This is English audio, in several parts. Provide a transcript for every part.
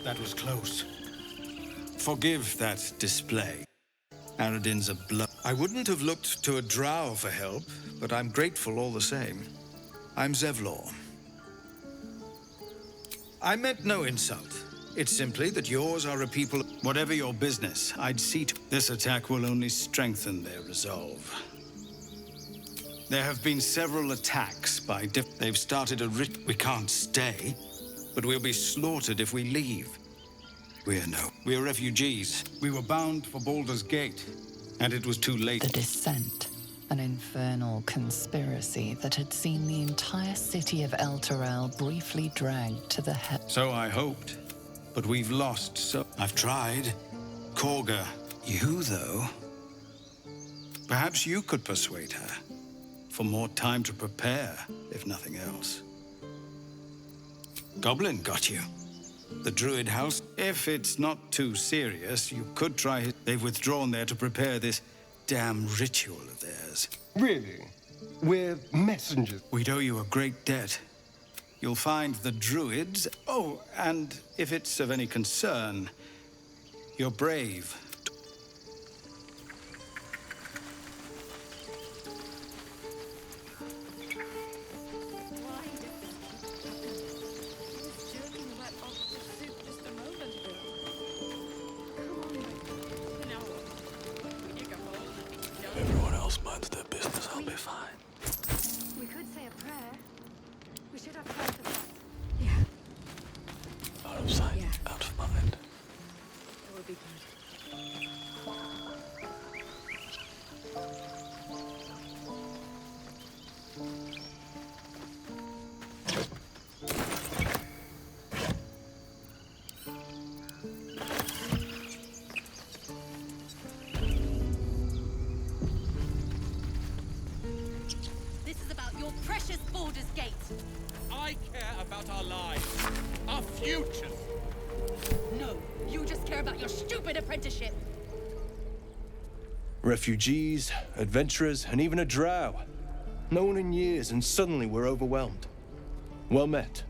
That was close. Forgive that display. Aradin's a blow. I wouldn't have looked to a drow for help, but I'm grateful all the same. I'm Zevlor. I meant no insult. It's simply that yours are a people... Whatever your business, I'd see to... This attack will only strengthen their resolve. There have been several attacks by They've started a We can't stay, but we'll be slaughtered if we leave. We're refugees. We were bound for Baldur's Gate, and it was too late. The Descent, an infernal conspiracy that had seen the entire city of Elturel briefly dragged to the hell. So I hoped, but we've lost, so... I've tried. Korga. You, though... Perhaps you could persuade her. For more time to prepare, if nothing else. Goblin got you. The Druid House. If it's not too serious, you could try it. They've withdrawn there to prepare this damn ritual of theirs. Really? We're messengers. We'd owe you a great debt. You'll find the Druids... Oh, and if it's of any concern, you're brave. Everyone else minds their business, I'll be fine. We could say a prayer. We should have tried the that. Out of sight, out of mind. It would be good. This is about your precious Baldur's Gate. I care about our lives, our futures. No, you just care about your stupid apprenticeship. Refugees, adventurers, and even a drow. No one in years, and suddenly we're overwhelmed. Well met.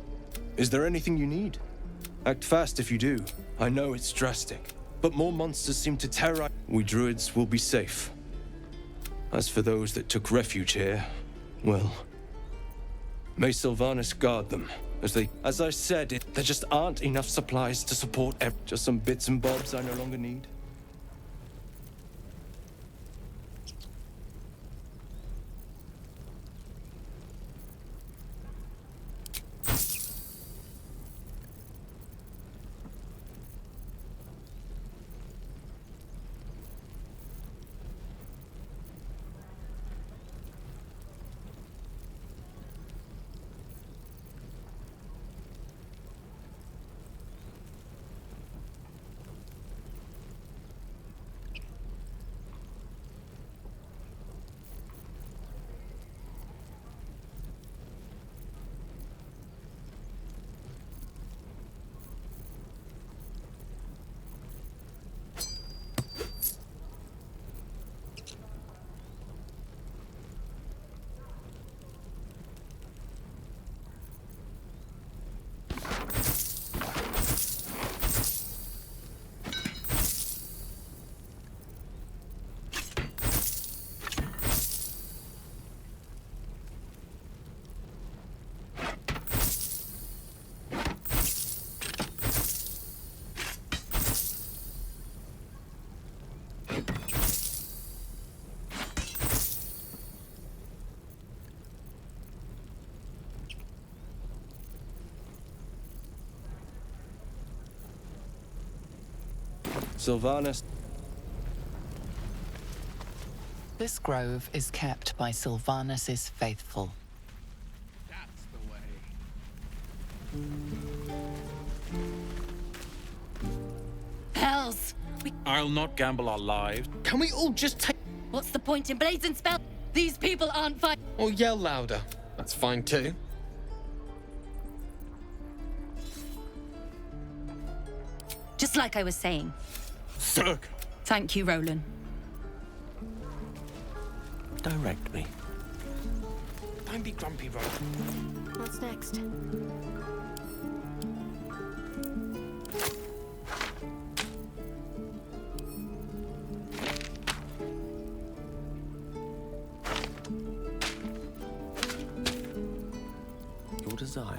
Is there anything you need? Act fast if you do. I know it's drastic, but more monsters seem to terrorize. We druids will be safe. As for those that took refuge here, well, may Sylvanas guard them. As I said, there just aren't enough supplies to support just some bits and bobs I no longer need. Sylvanas. This grove is kept by Sylvanas' faithful. That's the way. Hells! I'll not gamble our lives. Can we all just take... What's the point in blazing spell? These people aren't fighting. Or yell louder? That's fine too. Just like I was saying. Cirque! Thank you, Roland. Direct me. Don't be grumpy, Roland. What's next? desire.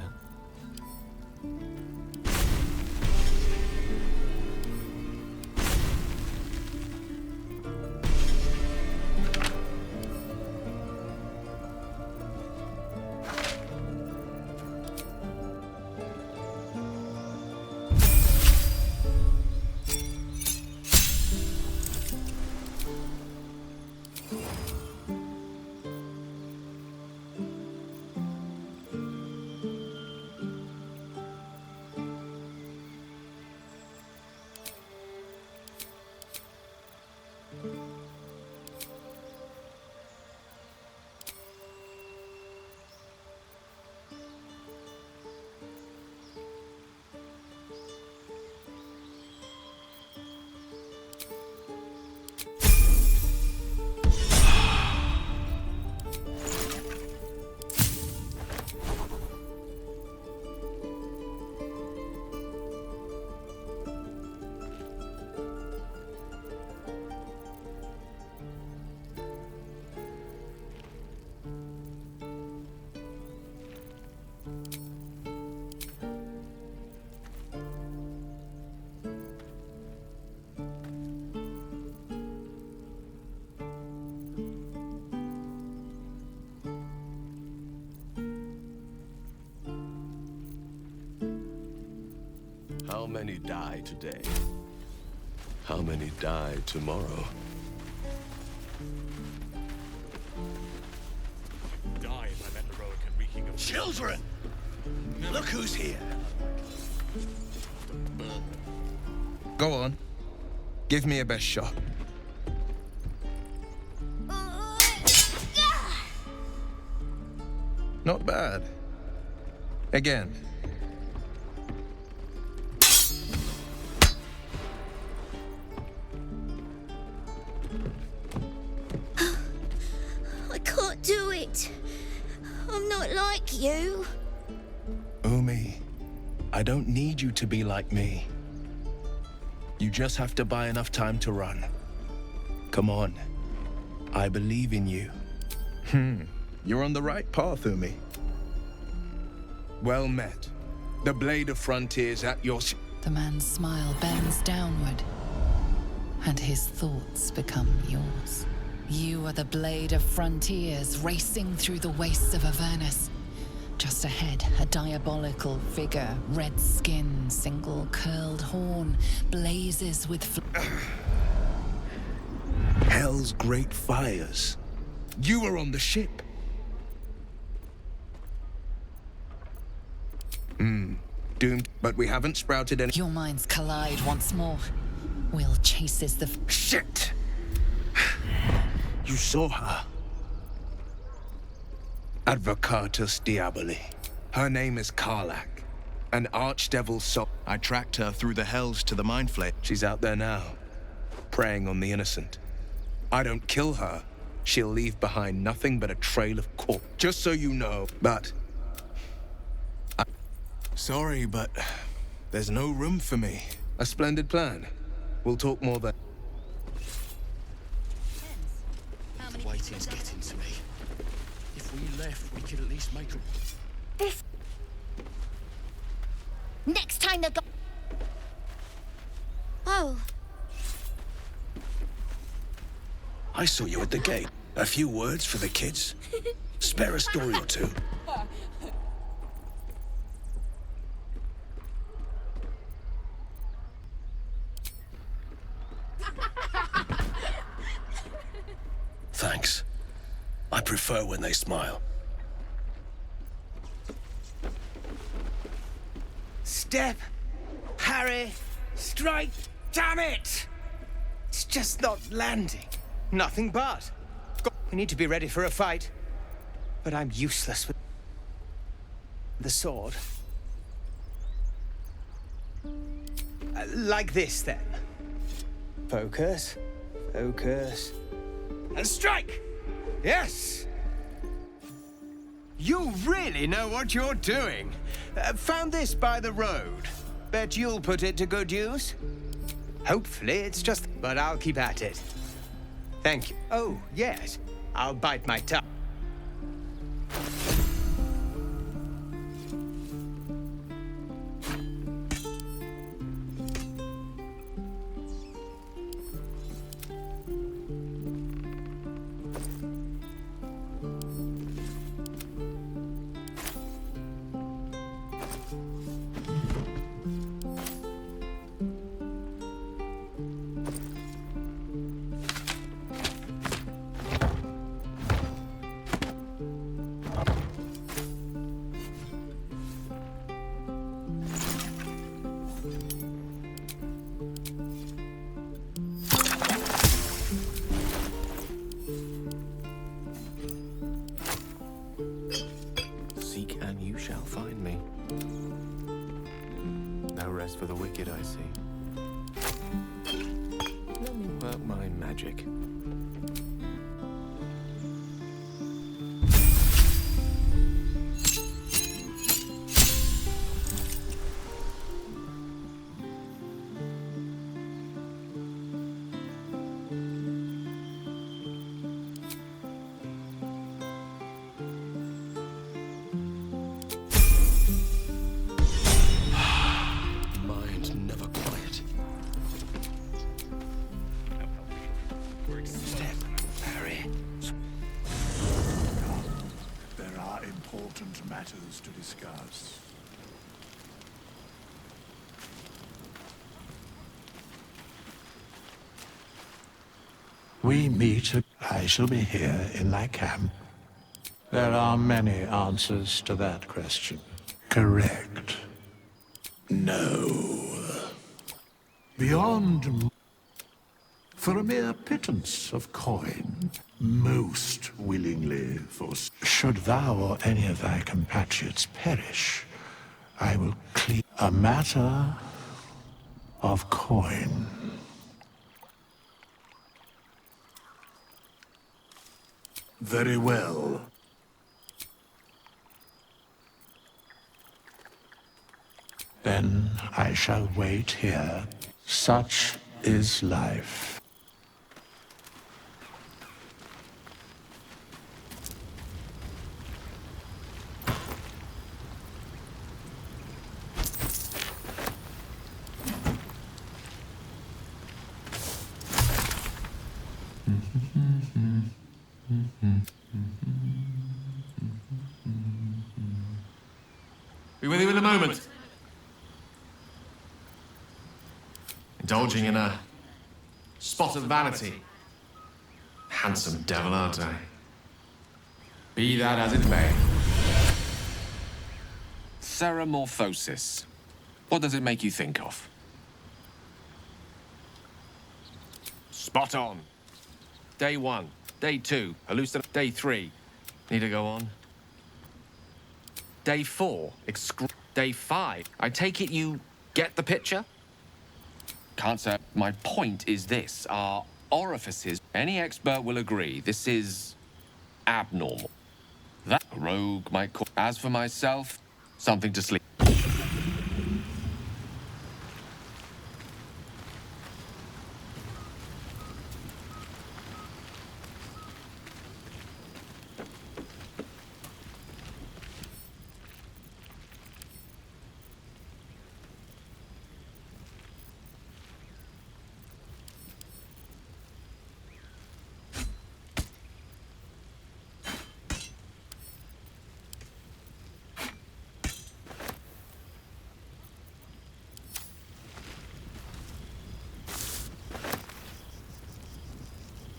How many die today? How many die tomorrow? Die if I met heroic and reeking of Children! Look who's here! Go on. Give me a best shot. Not bad. Again. I can't do it. I'm not like you. Umi, I don't need you to be like me. You just have to buy enough time to run. Come on. I believe in you. You're on the right path, Umi. Well met. The Blade of Frontiers at your... The man's smile bends downward, and his thoughts become yours. You are the Blade of Frontiers racing through the wastes of Avernus. Just ahead, a diabolical figure, red skin, single curled horn, blazes with Hell's great fires. You were on the ship. Doomed, but we haven't sprouted any... Your minds collide once more. Will chases the... Shit! You saw her. Advocatus Diaboli. Her name is Karlach, an archdevil soul. I tracked her through the hells to the Mind Flayer. She's out there now, preying on the innocent. I don't kill her. She'll leave behind nothing but a trail of corpse. Just so you know, but... Sorry, but there's no room for me. A splendid plan. We'll talk more then. The waiting's getting to me. If we left, we could at least make a... This... Next time they're go... Oh. I saw you at the gate. A few words for the kids. Spare a story or two. Thanks. I prefer when they smile. Step, Harry, strike, damn it! It's just not landing. Nothing but. We need to be ready for a fight. But I'm useless with the sword. Like this, then. Focus, focus, and strike! Yes! You really know what you're doing. Found this by the road. Bet you'll put it to good use? Hopefully it's just... But I'll keep at it. Thank you. Oh, yes. I'll bite my tongue. rest for the wicked, I see. Let me work my magic. Matters to discuss. We meet. I shall be here in my camp. There are many answers to that question. Correct. No. Beyond. For a mere pittance of coin, most willingly, for should thou or any of thy compatriots perish, I will clear a matter of coin. Very well. Then I shall wait here. Such is life. Be with you in a moment. Indulging in a spot of vanity. Handsome devil, aren't I? Be that as it may. Ceramorphosis. What does it make you think of? Spot on. Day 1. Day 2. Day 3. Need to go on. Day 4. Day 5. I take it you get the picture? Can't say. My point is this. Our orifices, any expert will agree, this is abnormal. That rogue might call. As for myself, something to sleep.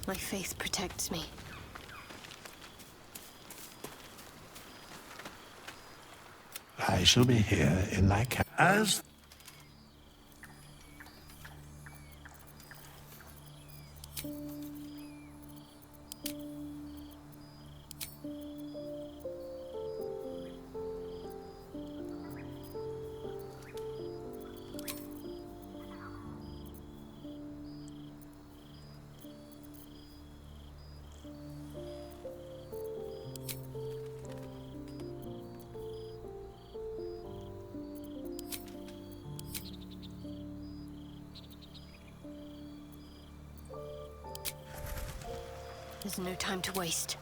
My faith protects me. I shall be here in my camp. As There's no time to waste.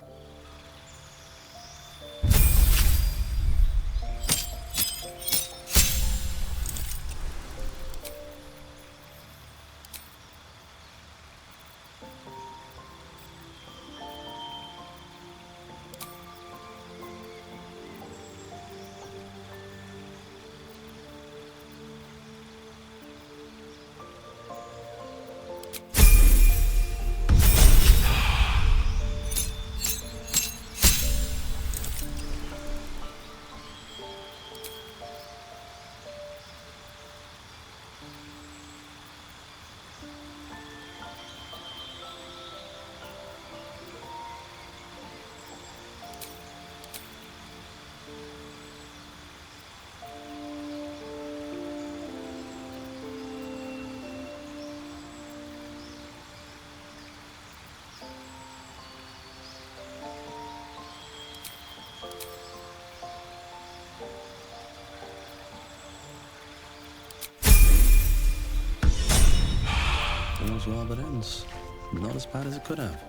goes well but ends. Not as bad as it could have.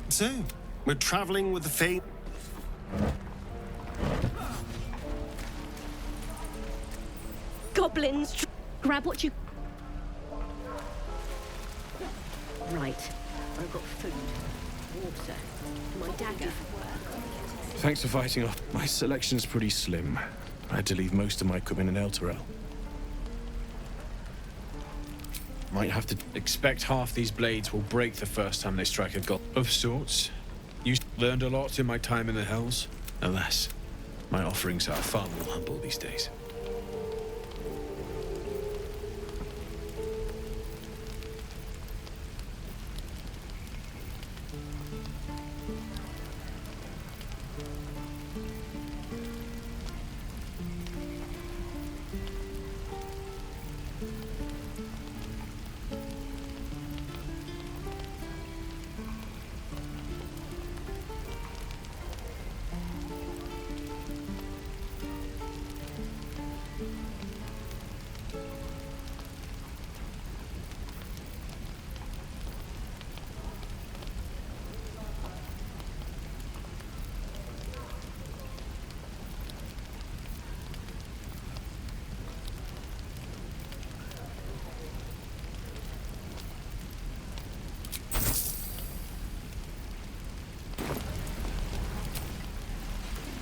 So, we're traveling with the fate. Goblins, grab what you... Right. I've got food, water, my dagger. Thanks for fighting off. My selection's pretty slim. I had to leave most of my equipment in Elturel. Might have to expect half these blades will break the first time they strike a goal. Of sorts. You learned a lot in my time in the Hells. Alas, my offerings are far more humble these days.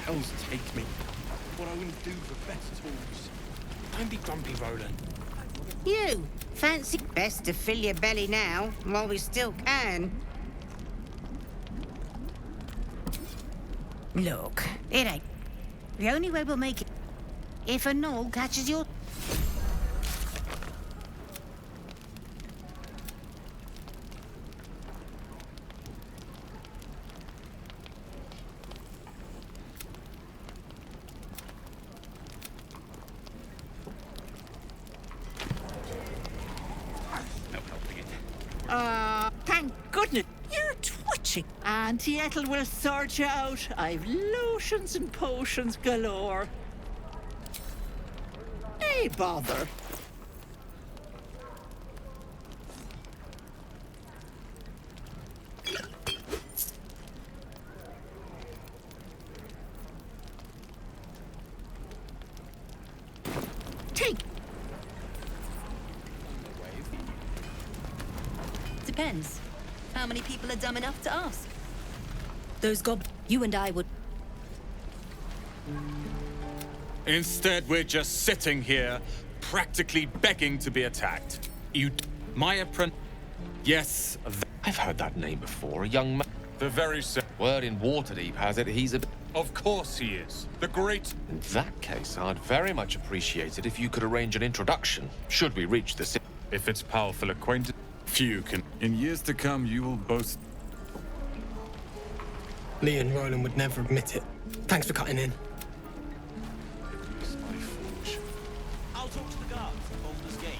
Hells take me. What I wouldn't do for better tools. Don't be grumpy, Roland. You fancy best to fill your belly now while we still can. Look, it ain't. The only way we'll make it if a gnoll catches your... Thank goodness you're twitching. Auntie Ethel will sort you out. I've lotions and potions galore. Hey, bother. Take. Depends. How many people are dumb enough to ask? Those you and I would... Instead, we're just sitting here, practically begging to be attacked. My apprentice... Yes, I've heard that name before. A young man. the very same. Word in Waterdeep has it he's a... Of course he is. The great... In that case, I'd very much appreciate it if you could arrange an introduction, should we reach the city. If it's powerful acquaintance, few can. In years to come, you will both... Lee and Roland would never admit it. Thanks for cutting in. I'll talk to the guards at Baldur's Gate.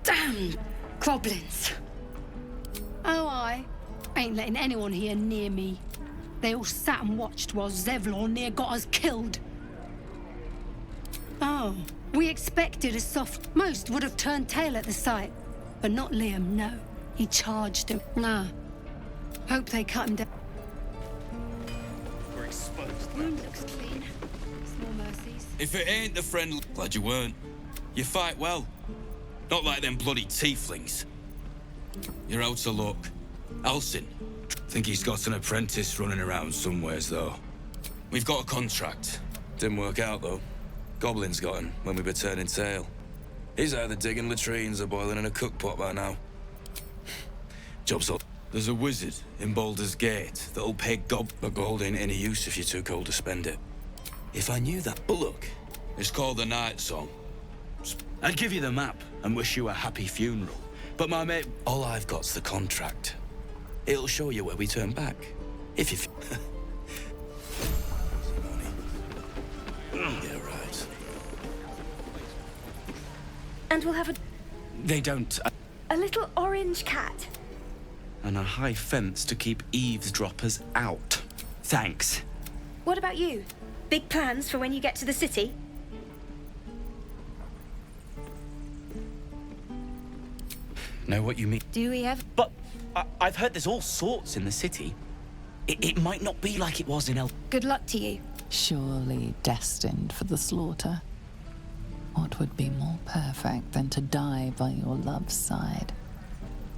Damn goblins! Oh, I ain't letting anyone here near me. They all sat and watched while Zevlor near got us killed. Oh, we expected a soft... Most would have turned tail at the sight. But not Liam, no. He charged him. Nah. Hope they cut him down. We're exposed. Wound looks clean. Small mercies. If it ain't the friend, glad you weren't. You fight well. Not like them bloody tieflings. You're out of luck. Alcin. Think he's got an apprentice running around somewheres, though. We've got a contract. Didn't work out, though. Goblins got him when we were turning tail. He's either digging latrines or boiling in a cookpot by now. Job's up. There's a wizard in Baldur's Gate that'll pay but gold ain't any use if you're too cold to spend it. If I knew that. But look, it's called the Night Song. I'd give you the map and wish you a happy funeral. But my mate, all I've got's the contract. It'll show you where we turn back. If you... Yeah, right. And we'll have They don't... a little orange cat. And a high fence to keep eavesdroppers out. Thanks. What about you? Big plans for when you get to the city? Know what you mean? Do we have... But I've heard there's all sorts in the city. It might not be like it was in El... Good luck to you. Surely destined for the slaughter. What would be more perfect than to die by your love's side?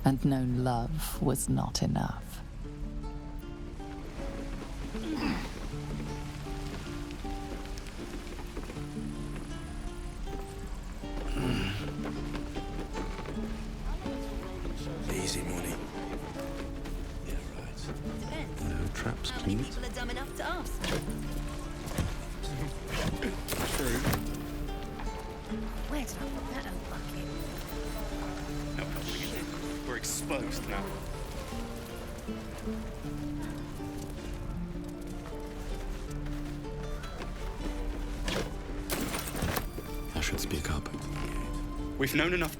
And no love was not enough. Easy money. Yeah, right. Depends. No traps, How many please. people are dumb enough to ask? True. Where did I put that old bucket? No helping it. We're exposed now. I should speak up. We've known enough.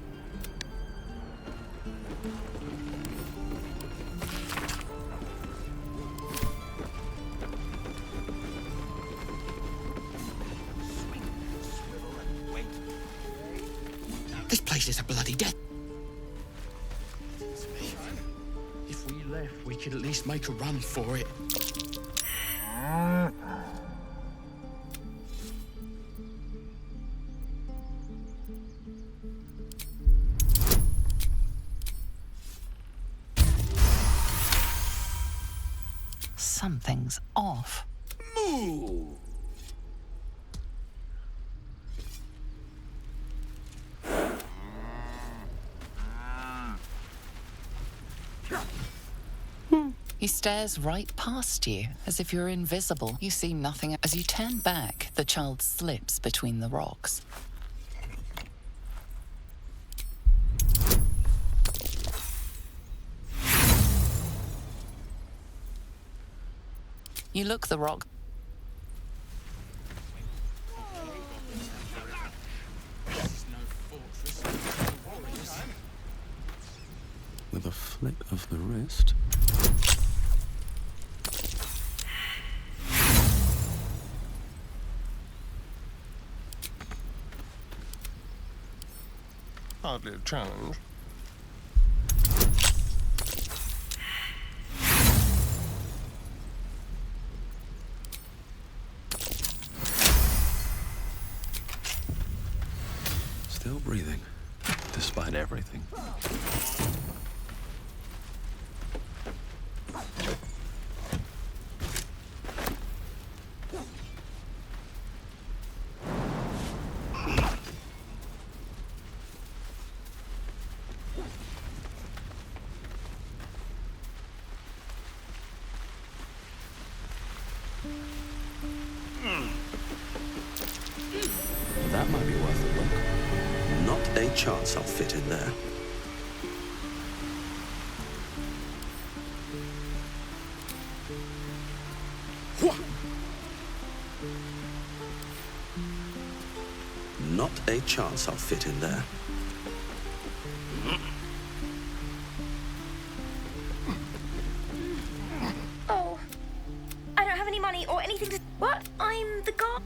This place is a bloody death. If we left, we could at least make a run for it. Something's off. Moo! He stares right past you, as if you're invisible. You see nothing. As you turn back, the child slips between the rocks. You look the rock. With a flick of the wrist. Hardly a challenge. Still breathing, despite everything. That might be worth a look. Not a chance I'll fit in there. Not a chance I'll fit in there. Oh, I don't have any money or anything to... What? I'm the guard.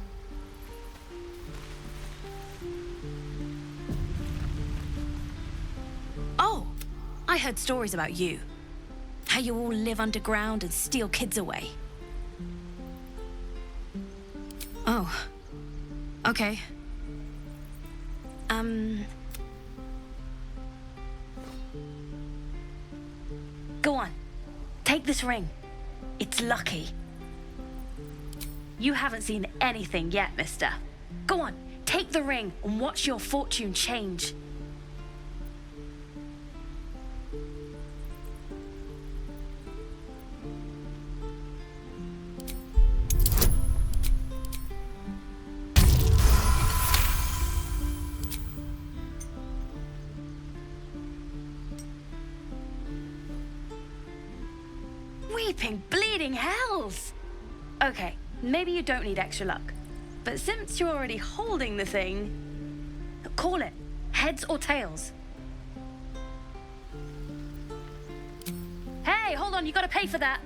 heard stories about you. How you all live underground and steal kids away. Oh. Okay. Go on. Take this ring. It's lucky. You haven't seen anything yet, mister. Go on, take the ring and watch your fortune change. Weeping, bleeding hells! Okay, maybe you don't need extra luck. But since you're already holding the thing, call it heads or tails. Hey, hold on, you gotta pay for that.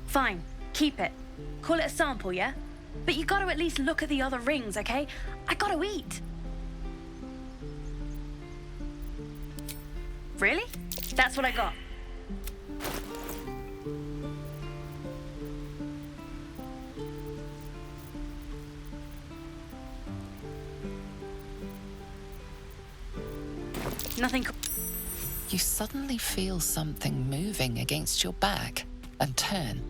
Fine, keep it. Call it a sample, yeah? But you gotta at least look at the other rings, okay? I gotta eat. Really? That's what I got. Nothing. You suddenly feel something moving against your back and turn.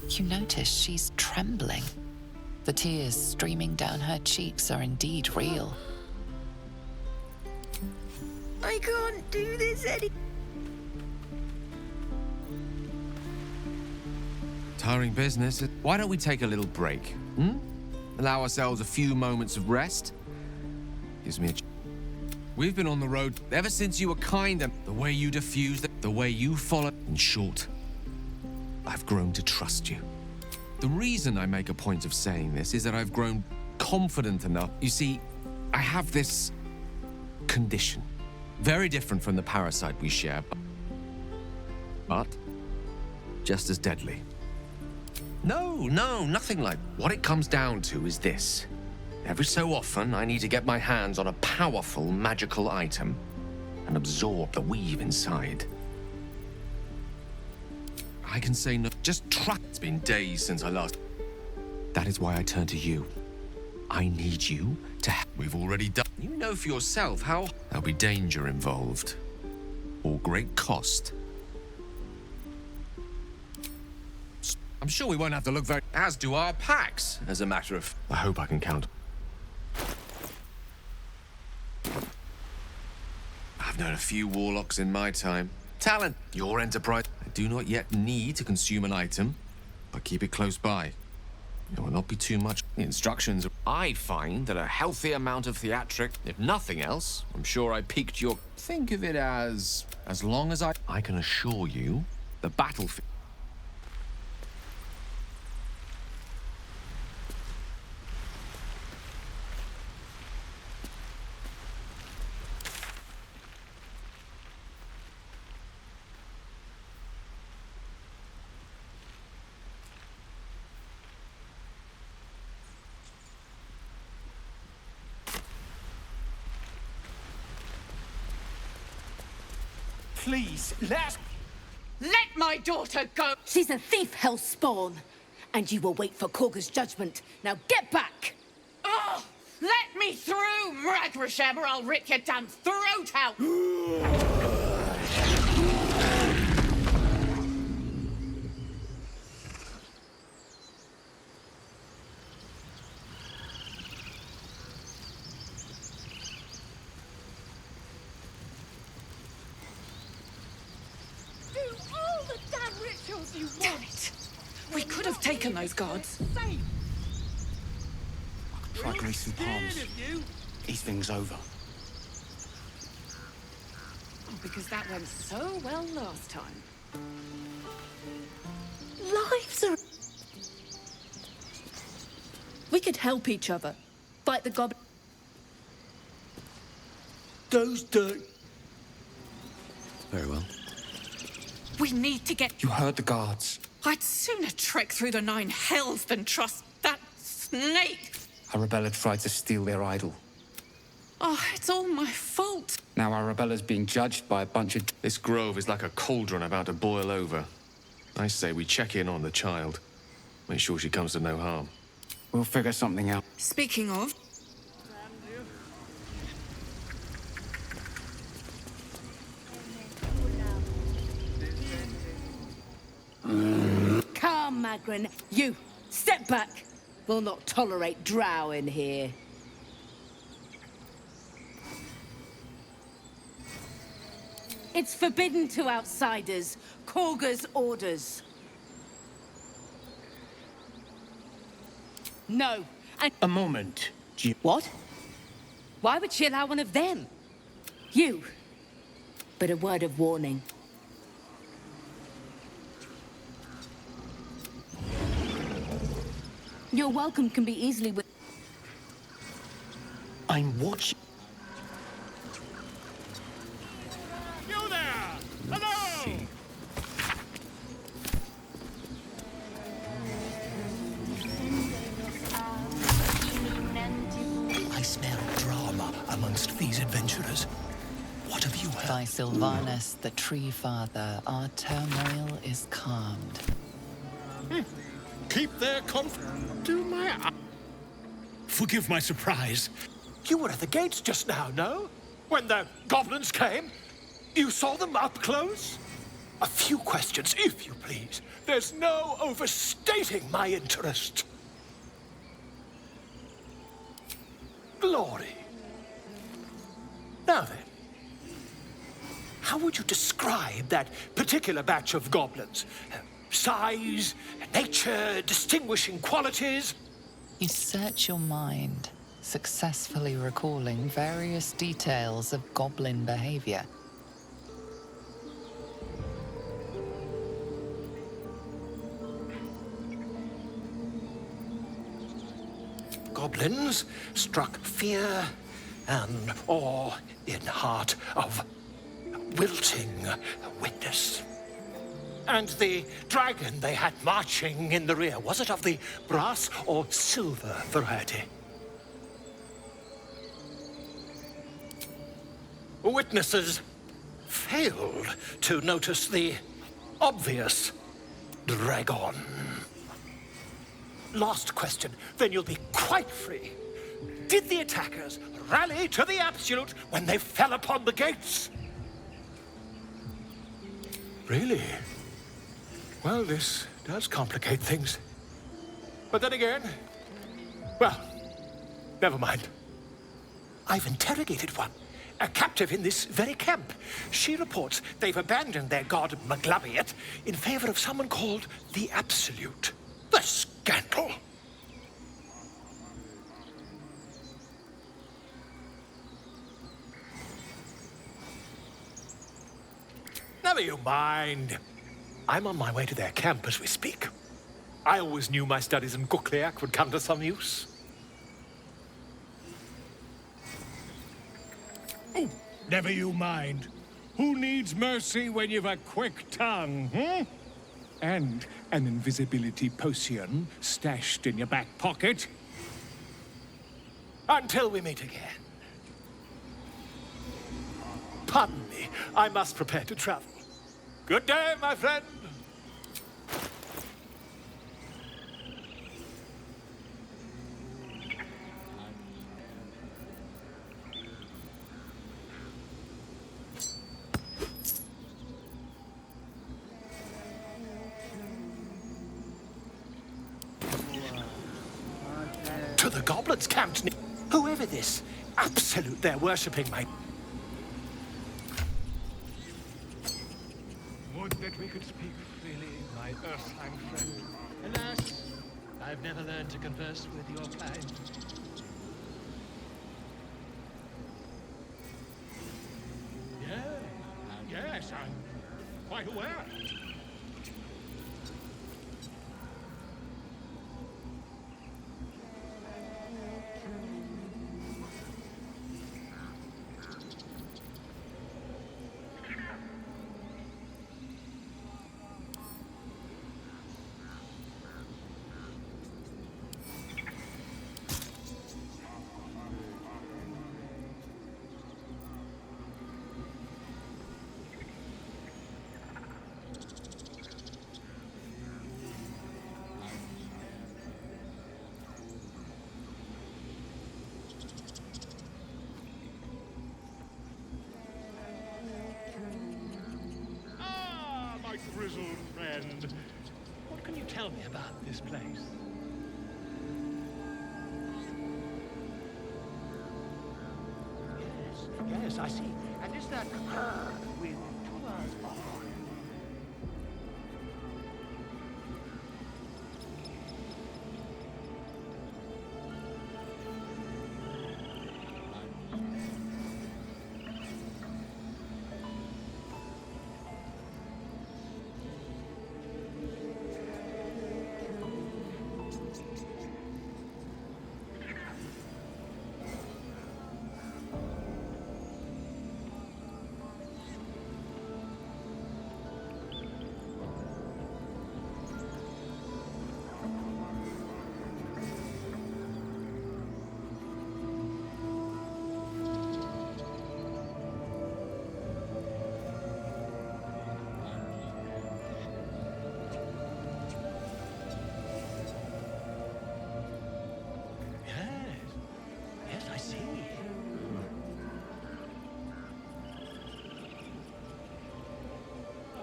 You notice she's trembling. The tears streaming down her cheeks are indeed real. I can't do this any. Tiring business. Why don't we take a little break? Allow ourselves a few moments of rest? Gives me a... We've been on the road ever since you were kind and the way you diffused, the way you followed. In short, I've grown to trust you. The reason I make a point of saying this is that I've grown confident enough. You see, I have this condition. Very different from the parasite we share, but just as deadly. No, nothing like. What it comes down to is this. Every so often, I need to get my hands on a powerful magical item and absorb the weave inside. I can say no, just trust. It's been days since I last. That is why I turn to you. I need you to help. We've already done. You know for yourself how there'll be danger involved, or great cost. I'm sure we won't have to look very. As do our packs, as a matter of. I hope I can count. I've known a few warlocks in my time. Talent, your enterprise. I do not yet need to consume an item, but keep it close by. It will not be too much. The instructions. I find that a healthy amount of theatric, if nothing else, I'm sure I piqued your. Think of it as long as I can assure you, the battlefield. Please, let my daughter go! She's a thief, hellspawn. And you will wait for Korga's judgment. Now get back! Oh, let me through, Ragrasham, or I'll rip your damn throat out! Damn it! We could have taken those guards. Try greasing palms. These things over. Because that went so well last time. Lives are... We could help each other. Fight the goblin. those dirt. Very well. We need to get... You heard the guards. I'd sooner trek through the 9 hells than trust that snake. Arabella tried to steal their idol. Oh, it's all my fault. Now Arabella's being judged by a bunch of... This grove is like a cauldron about to boil over. I say we check in on the child. Make sure she comes to no harm. We'll figure something out. Speaking of... Calm, Magrin. You, step back. We'll not tolerate drow in here. It's forbidden to outsiders. Korga's orders. No. And A moment. what? Why would she allow one of them? You. But a word of warning. Your welcome can be easily with... I'm watching. You there! Hello! I smell drama amongst these adventurers. What have you heard? By Sylvanus, the Tree Father, our turmoil is calmed. Keep their Do my... Forgive my surprise. You were at the gates just now, no? When the goblins came? You saw them up close? A few questions, if you please. There's no overstating my interest. Glory. Now then, how would you describe that particular batch of goblins? Size, nature, distinguishing qualities? You search your mind, successfully recalling various details of goblin behavior. Goblins struck fear and awe in heart of wilting witness. And the dragon they had marching in the rear, was it of the brass or silver variety? Witnesses failed to notice the obvious dragon. Last question, then you'll be quite free. Did the attackers rally to the Absolute when they fell upon the gates? Really? Well, this does complicate things. But then again, well, never mind. I've interrogated one, a captive in this very camp. She reports they've abandoned their god Maglabiet in favor of someone called the Absolute. The scandal! Never you mind. I'm on my way to their camp as we speak. I always knew my studies in Gukliak would come to some use. Oh, never you mind. Who needs mercy when you've a quick tongue, hmm? And an invisibility potion stashed in your back pocket? Until we meet again. Pardon me, I must prepare to travel. Good day, my friend. To the goblins camped. Whoever this Absolute they're worshipping might. Would that we could speak freely, my Earthling friend. Alas, I've never learned to converse with your kind. Yes, I'm quite aware. little friend. What can you tell me about this place? Yes, I see. And is that with 2 hours on? Yes, I see.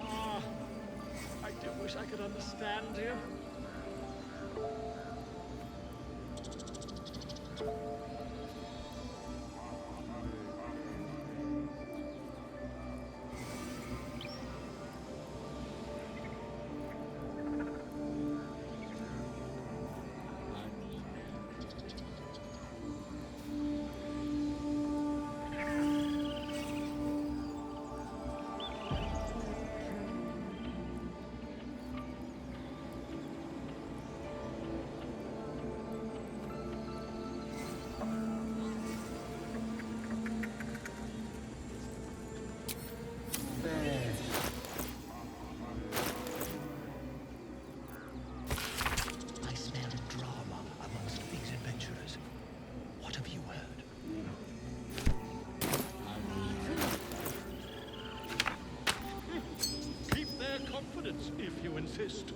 Ah, I do wish I could understand you. I smell drama amongst these adventurers. What have you heard? Keep their confidence if you insist.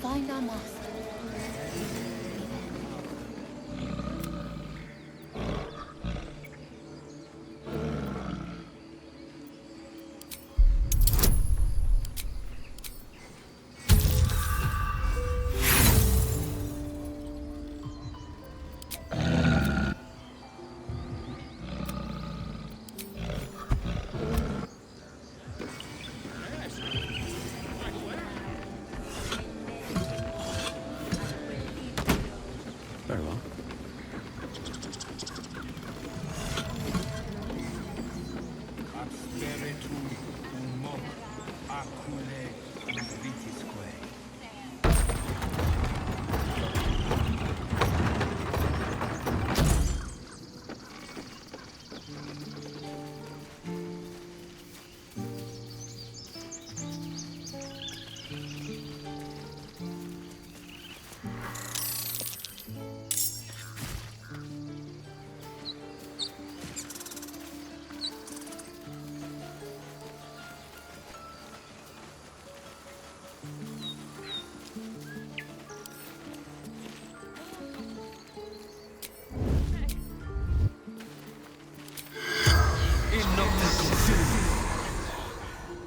Find our master. Very well.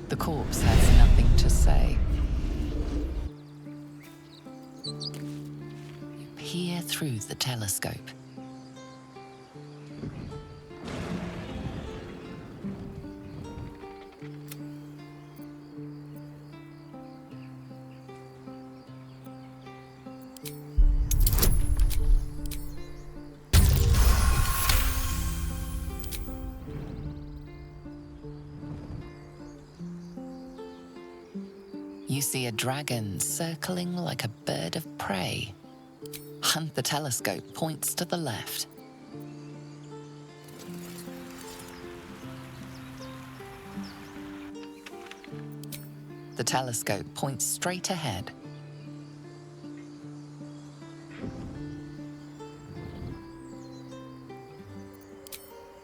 The corpse has nothing to say. You peer through the telescope. You see a dragon circling like a bird of prey, and the telescope points to the left. The telescope points straight ahead.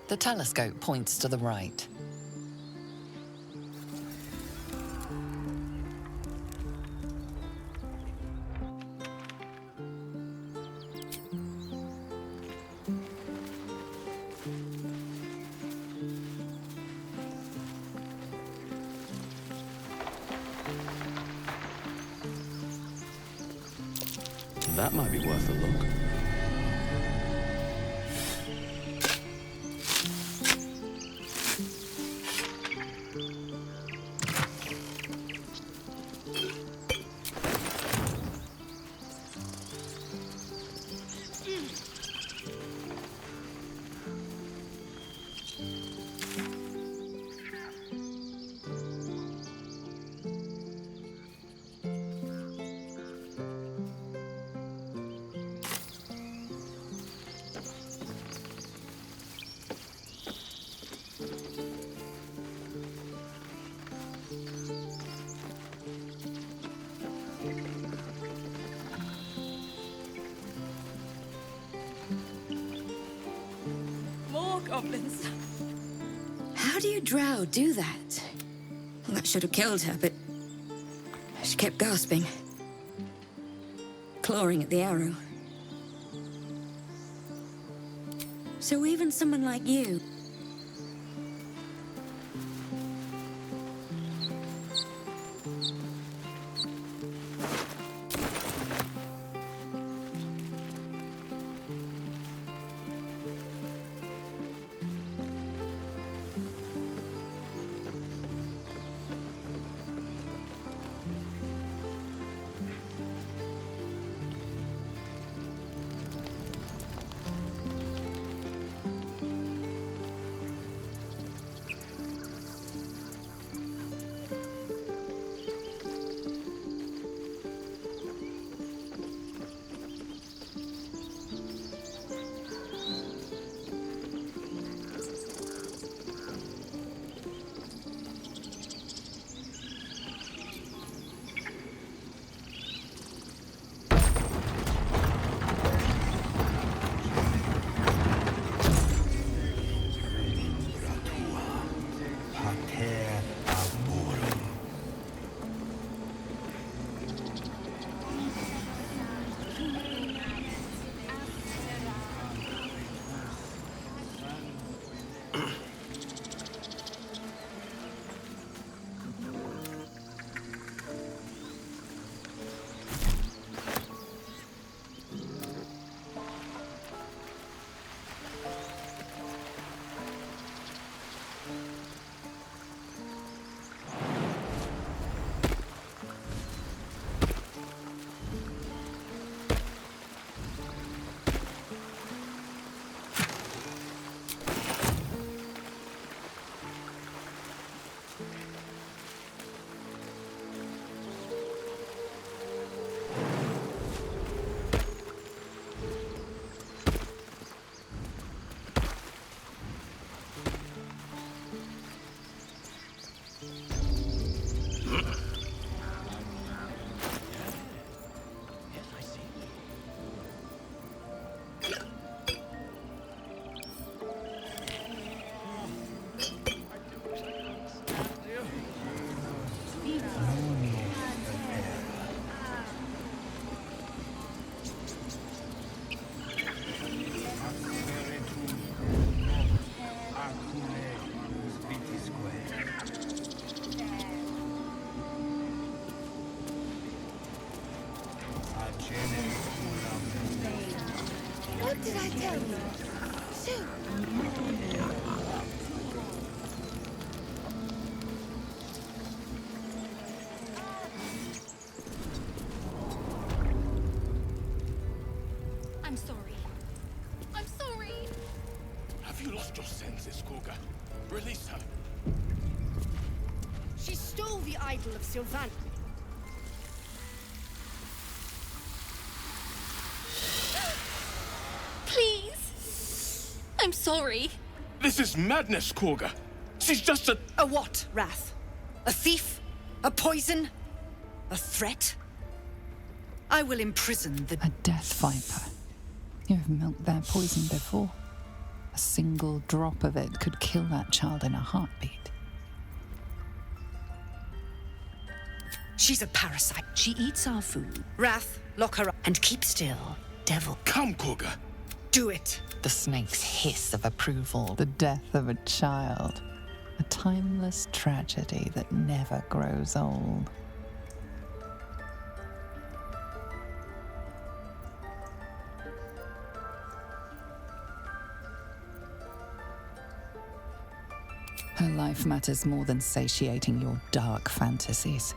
The telescope points to the right. That might be worth a look. More goblins. How do you drow do that? Well, that should have killed her, but she kept gasping, clawing at the arrow. So even someone like you... What did I tell you? Shoot! I'm sorry. I'm sorry. Have you lost your senses, Gorga? Release her. She stole the idol of Sylvan. Please. I'm sorry. This is madness, Gorga. She's just a... A what, Wrath? A thief? A poison? A threat? I will imprison the... A death viper. You have milked their poison before. A single drop of it could kill that child in a heartbeat. She's a parasite. She eats our food. Wrath, lock her up and keep still. Devil. Come, Kagha. Do it. The snake's hiss of approval. The death of a child. A timeless tragedy that never grows old. Her life matters more than satiating your dark fantasies.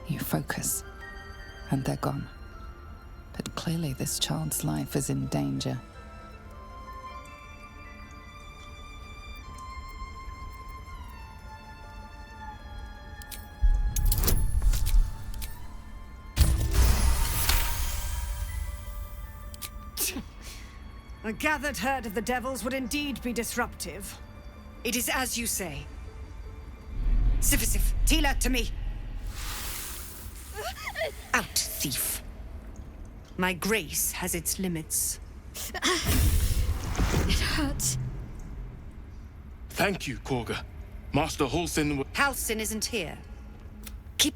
You focus, and they're gone. But clearly this child's life is in danger. A gathered herd of the devils would indeed be disruptive. It is as you say. Sifisif, Tila, to me. Out, thief. My grace has its limits. It hurts. Thank you, Kagha. Master Halsin... Halsin isn't here. Keep...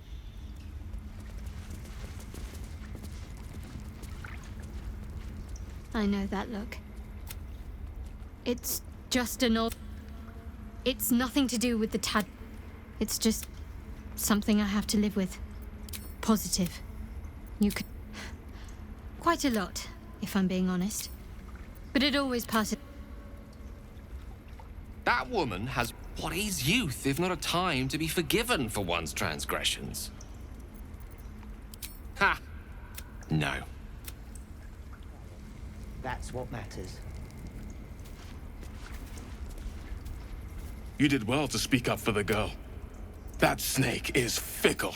I know that look. It's just an old... It's nothing to do with the Tad. It's just something I have to live with. Positive. You could... Quite a lot, if I'm being honest. But it always passes... That woman has... What is youth, if not a time to be forgiven for one's transgressions? Ha! No. That's what matters. You did well to speak up for the girl. That snake is fickle.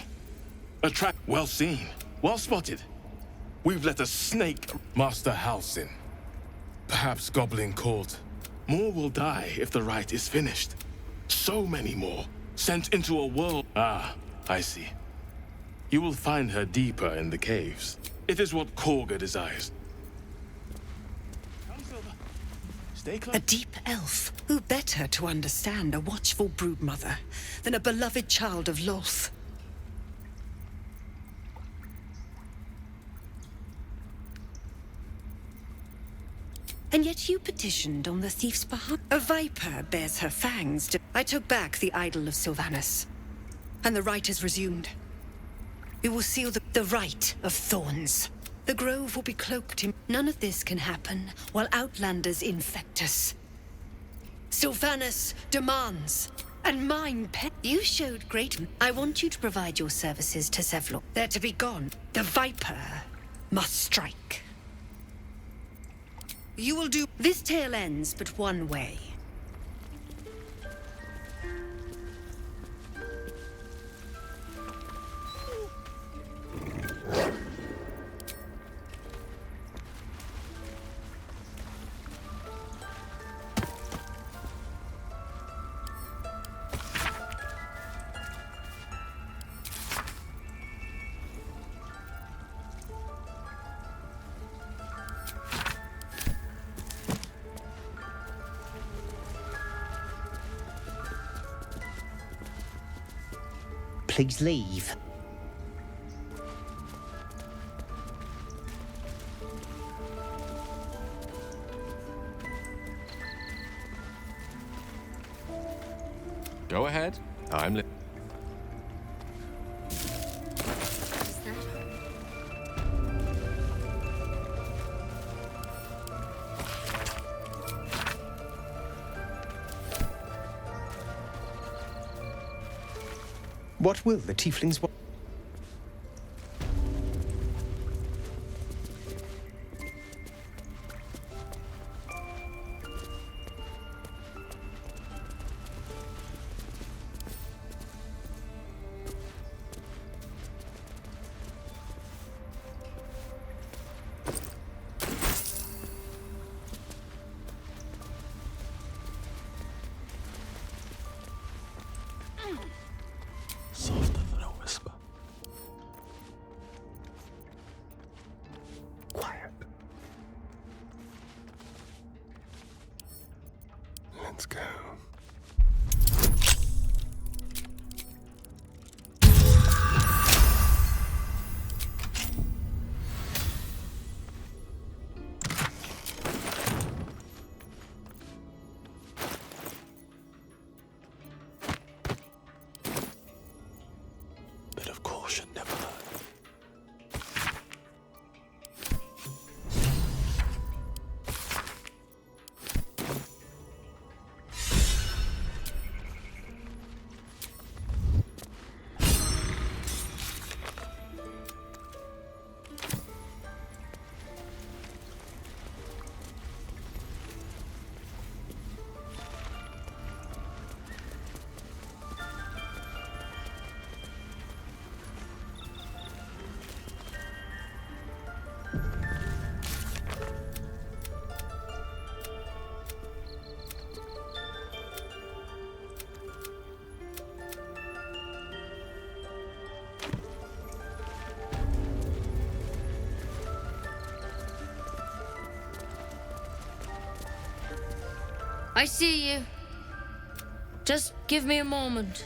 Well seen. Well spotted. We've let a snake... Master Halsin. Perhaps Goblin Court. More will die if the rite is finished. So many more. Sent into a world... Ah, I see. You will find her deeper in the caves. It is what Kagha desires. Stay close. A deep elf. Who better to understand a watchful broodmother than a beloved child of Lolth? And yet you petitioned on the thief's behalf. A viper bears her fangs. I took back the idol of Sylvanas, and the rite is resumed. We will seal the rite of thorns. The grove will be cloaked in... None of this can happen while Outlanders infect us. Sylvanas demands, and mine pet. You showed great... I want you to provide your services to Zevlor. They're to be gone. The viper must strike. You will do... This tale ends but one way. Please leave. Go ahead. I'm... What will the tieflings want? Softer than a Let's go. Bit of caution never hurt. I see you. Just give me a moment.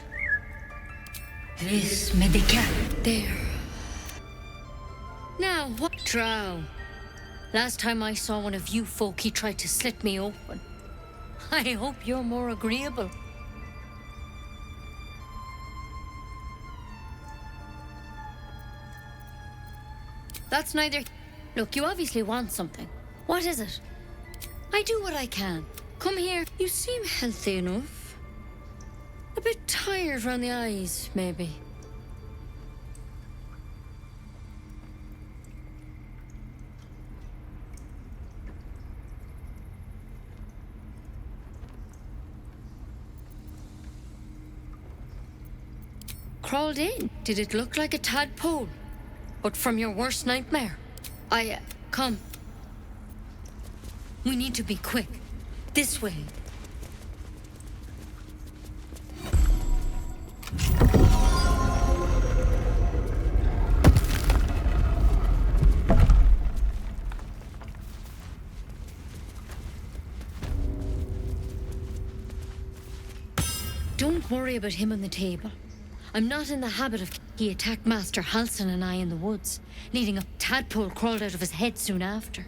Vis medica. There. Now, what? Drow. Last time I saw one of you folk, he tried to slit me open. I hope you're more agreeable. That's neither... Look, you obviously want something. What is it? I do what I can. Come here. You seem healthy enough. A bit tired round the eyes, maybe. Crawled in. Did it look like a tadpole? But from your worst nightmare? Come. We need to be quick. This way. Don't worry about him on the table. I'm not in the habit of... He attacked Master Halsin and I in the woods, leading a tadpole crawled out of his head soon after.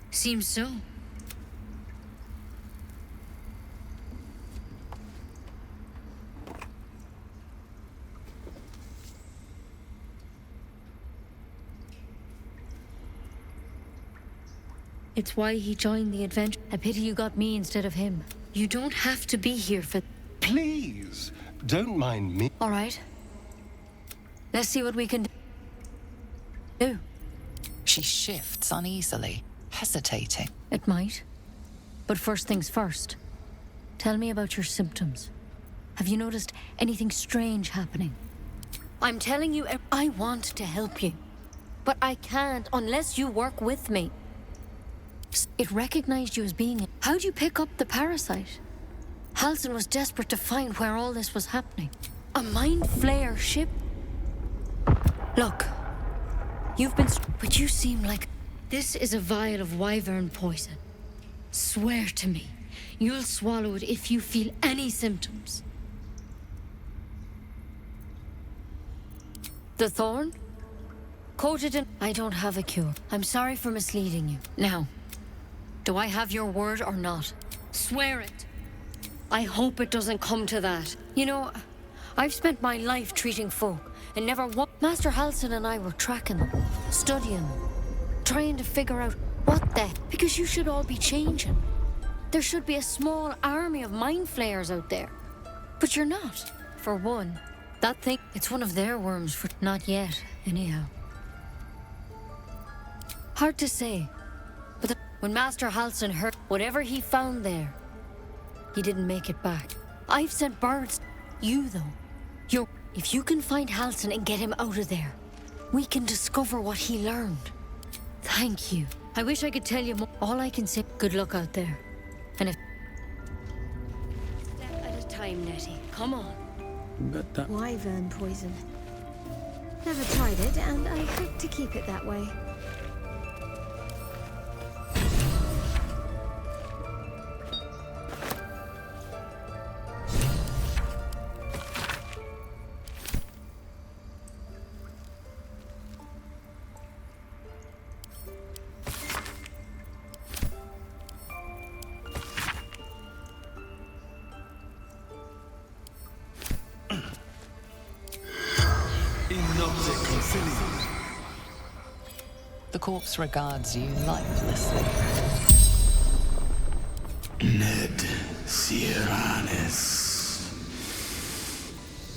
Seems so. It's why he joined the adventure. A pity you got me instead of him. You don't have to be here for... Please, don't mind me. All right. Let's see what we can do. She shifts uneasily, hesitating. It might. But first things first. Tell me about your symptoms. Have you noticed anything strange happening? I'm telling you, I want to help you. But I can't unless you work with me. It recognized you as being... How'd you pick up the parasite? Halsin was desperate to find where all this was happening. A mind flayer ship? Look, you've been... But you seem like... This is a vial of wyvern poison. Swear to me, you'll swallow it if you feel any symptoms. The thorn? Coated in... I don't have a cure. I'm sorry for misleading you. Now, do I have your word or not? Swear it. I hope it doesn't come to that. You know, I've spent my life treating folk, and never once... Master Halsin and I were tracking them, studying them, trying to figure out what the... Because you should all be changing. There should be a small army of mind flayers out there. But you're not. For one, that thing... It's one of their worms for... Not yet, anyhow. Hard to say. But when Master Halsin heard whatever he found there, he didn't make it back. I've sent birds. You, though. If you can find Halsin and get him out of there, we can discover what he learned. Thank you. I wish I could tell you more. All I can say, good luck out there. And if... Step at a time, Nettie. Come on. Wyvern poison. Never tried it, and I hope to keep it that way. The corpse regards you lifelessly. Ned Sierranis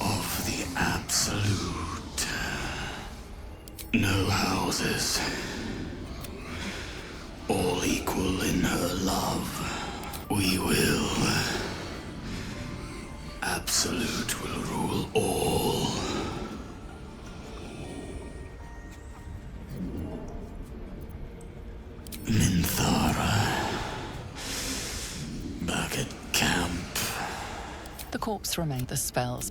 of the Absolute. No houses. All equal in her love. We will. Absolute will rule all. Minthara. Back at camp. The corpse remains. The spells.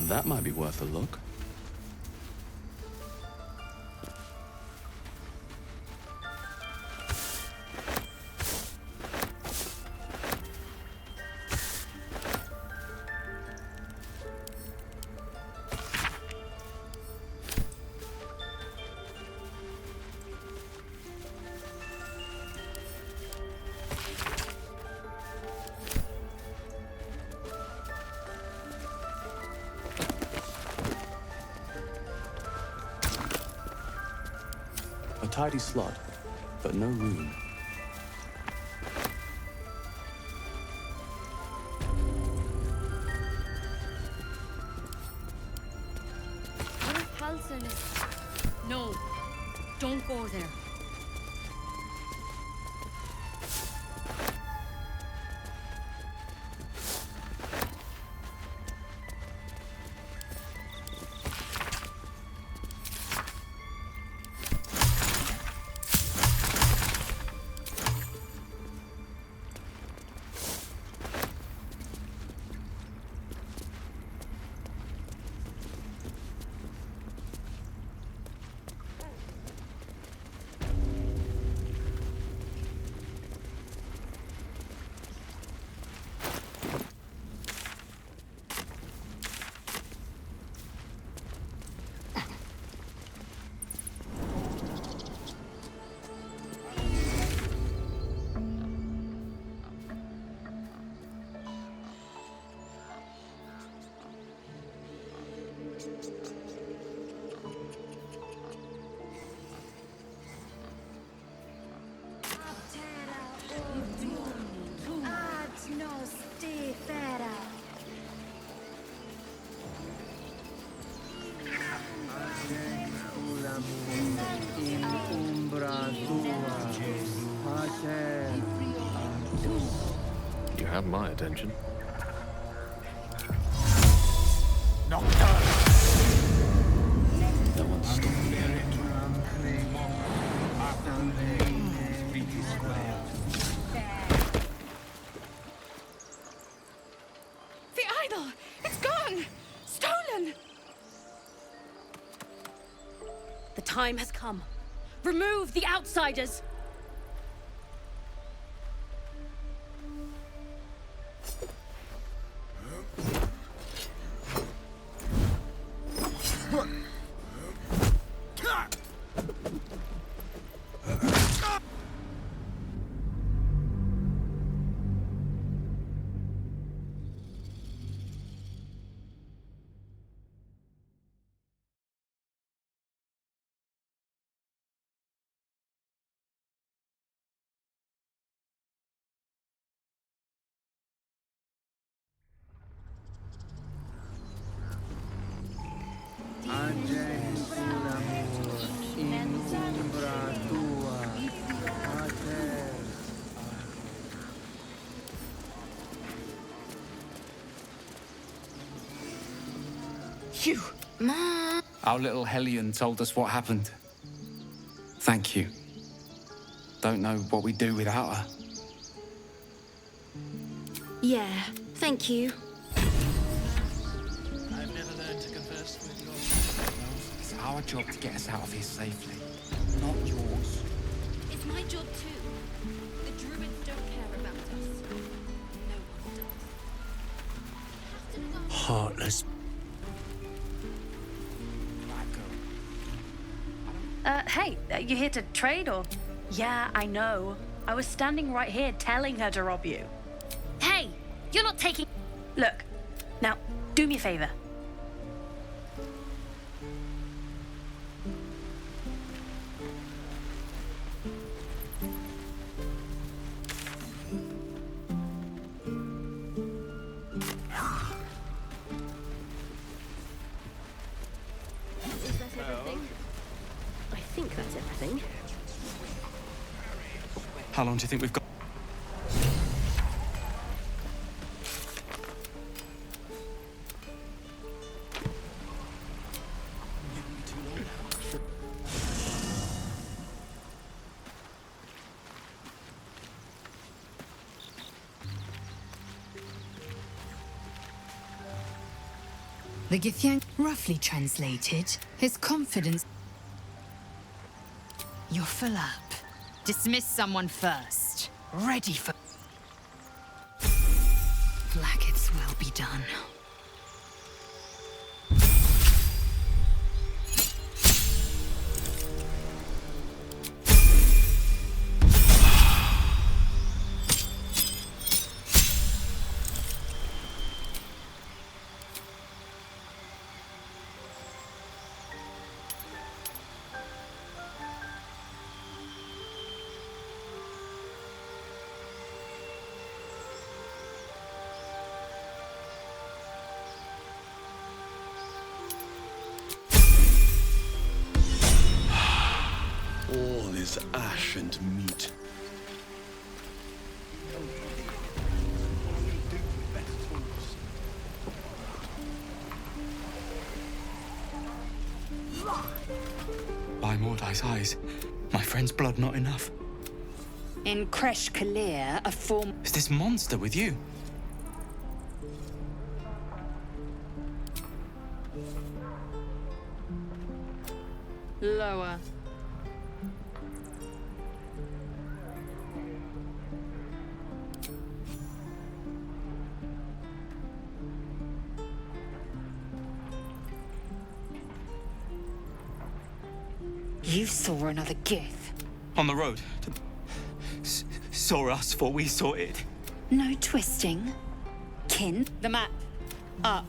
That might be worth a look. A tidy slot, but no room. What if Halsin is... No, don't go there. You have my attention. No one's stopping me. The idol! It's gone! Stolen! The time has come. Remove the outsiders! You... Mom! Our little Hellion told us what happened. Thank you. Don't know what we'd do without her. Yeah, thank you. I've never learned to converse with your... It's our job to get us out of here safely, not yours. It's my job too. The druids don't care heartless. Hey, you here to trade or? Yeah, I know. I was standing right here telling her to rob you. Hey, you're not taking. Look, now, do me a favor. Is that everything? I think that's everything. How long do you think we've got? The Githyank, roughly translated, his confidence. You're full up. Dismiss someone first. Ready for. Blackett's will be done. All is ash and meat. By Mordai's eyes, my friend's blood not enough. In Kresh Kalir, a form. Is this monster with you? Lower. You saw another Gith. On the road. Saw us, for we saw it. No twisting. Kin. The map. Up.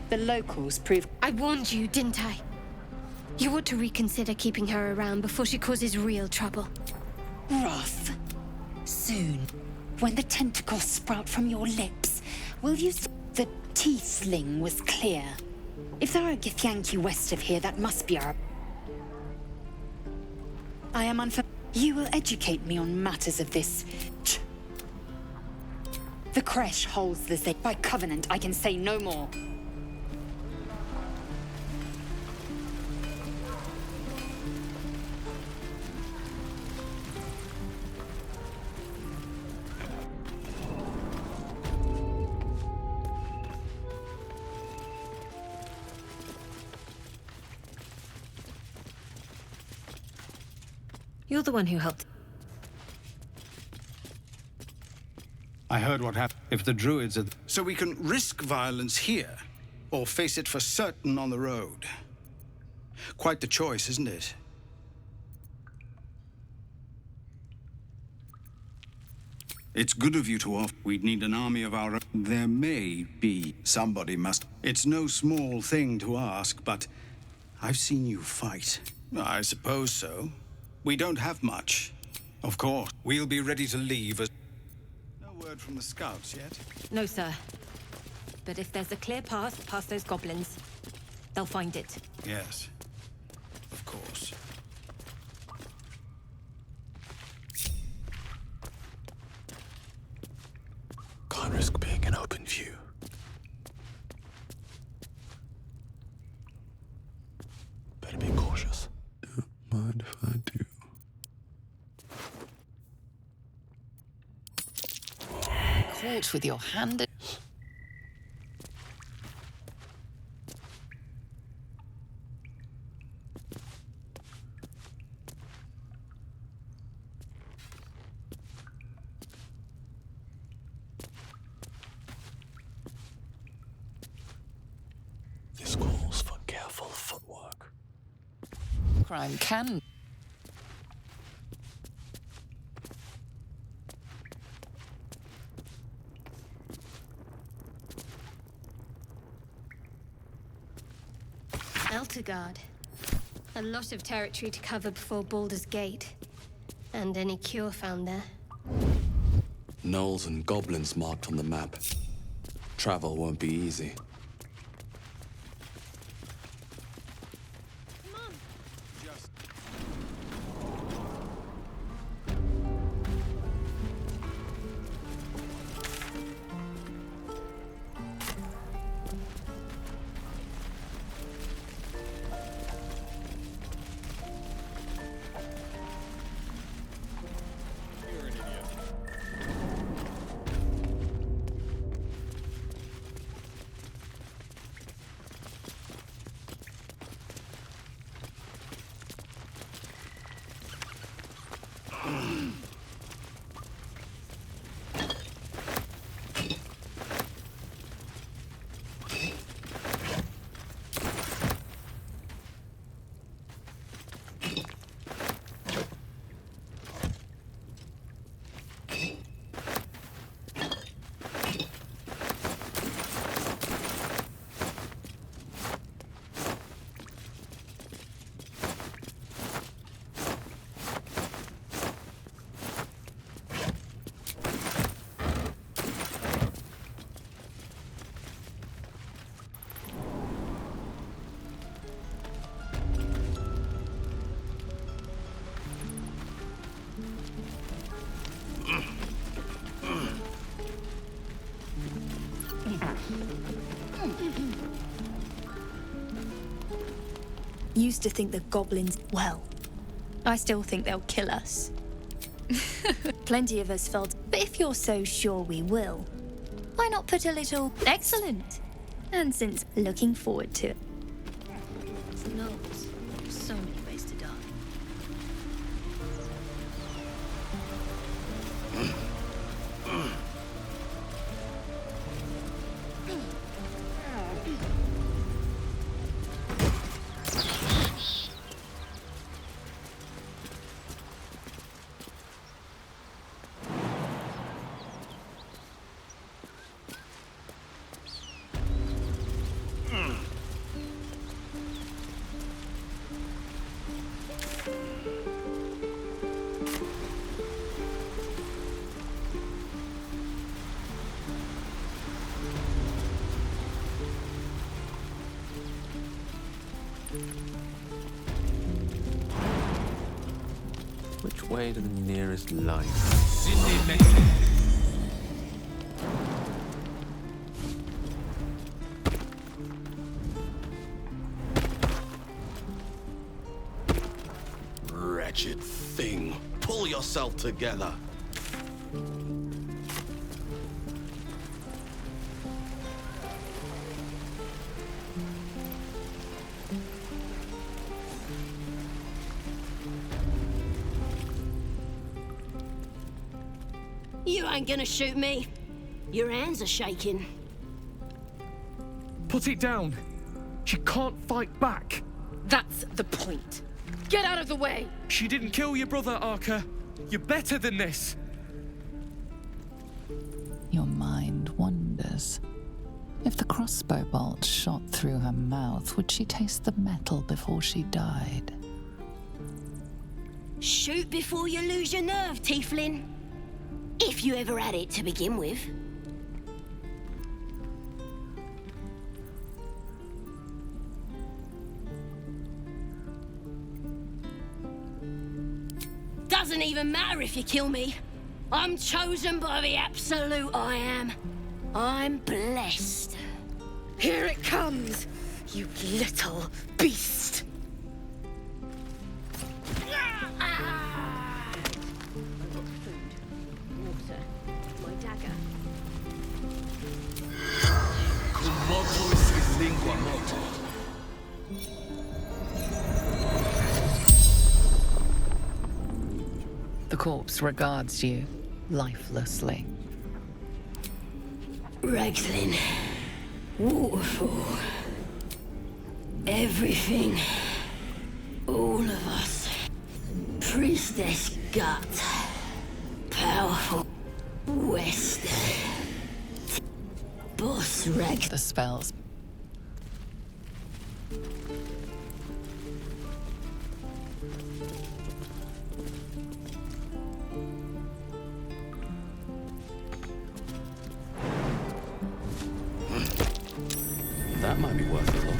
The locals prove. I warned you, didn't I? You ought to reconsider keeping her around before she causes real trouble. Rough. Soon, when the tentacles sprout from your lips, will you see the tiefling was clear? If there are Githyanki west of here, that must be our. I am unfamiliar. You will educate me on matters of this. The Kresh holds the Zay. By covenant, I can say no more. You're the one who helped. I heard what happened. If the druids are... So we can risk violence here, or face it for certain on the road. Quite the choice, isn't it? It's good of you to offer. We'd need an army of our own. There may be. Somebody must. It's no small thing to ask, but I've seen you fight. I suppose so. We don't have much. Of course. We'll be ready to leave as... No word from the scouts yet? No, sir. But if there's a clear path past those goblins, they'll find it. Yes. Of course. Can't risk being in open view. Better be cautious. Don't mind if I do. Caught with your hand. Crime can. Eltergard. A lot of territory to cover before Baldur's Gate. And any cure found there. Gnolls and goblins marked on the map. Travel won't be easy. Used to think the goblins, well, I still think they'll kill us. Plenty of us felt, but if you're so sure we will, why not put a little excellent? And since looking forward to it. Gnolls. So many ways to die. Which way to the nearest light? Wretched thing. Pull yourself together. You ain't gonna shoot me. Your hands are shaking. Put it down. She can't fight back. That's the point. Get out of the way! She didn't kill your brother, Arca. You're better than this. Your mind wanders. If the crossbow bolt shot through her mouth, would she taste the metal before she died? Shoot before you lose your nerve, Tiefling. If you ever had it to begin with. Doesn't even matter if you kill me. I'm chosen by the Absolute I am. I'm blessed. Here it comes, you little beast! Water. My dagger. The corpse regards you lifelessly. Ragslin. Waterfall. Everything. All of us. Priestess Gut. Powerful. West. Boss Rex. The spells. That might be worth a look.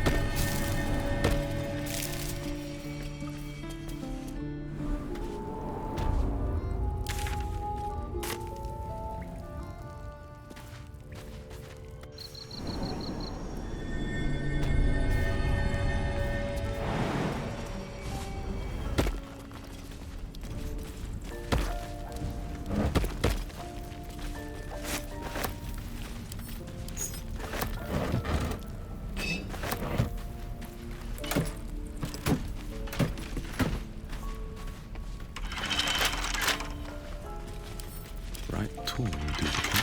Right tool will do the trick.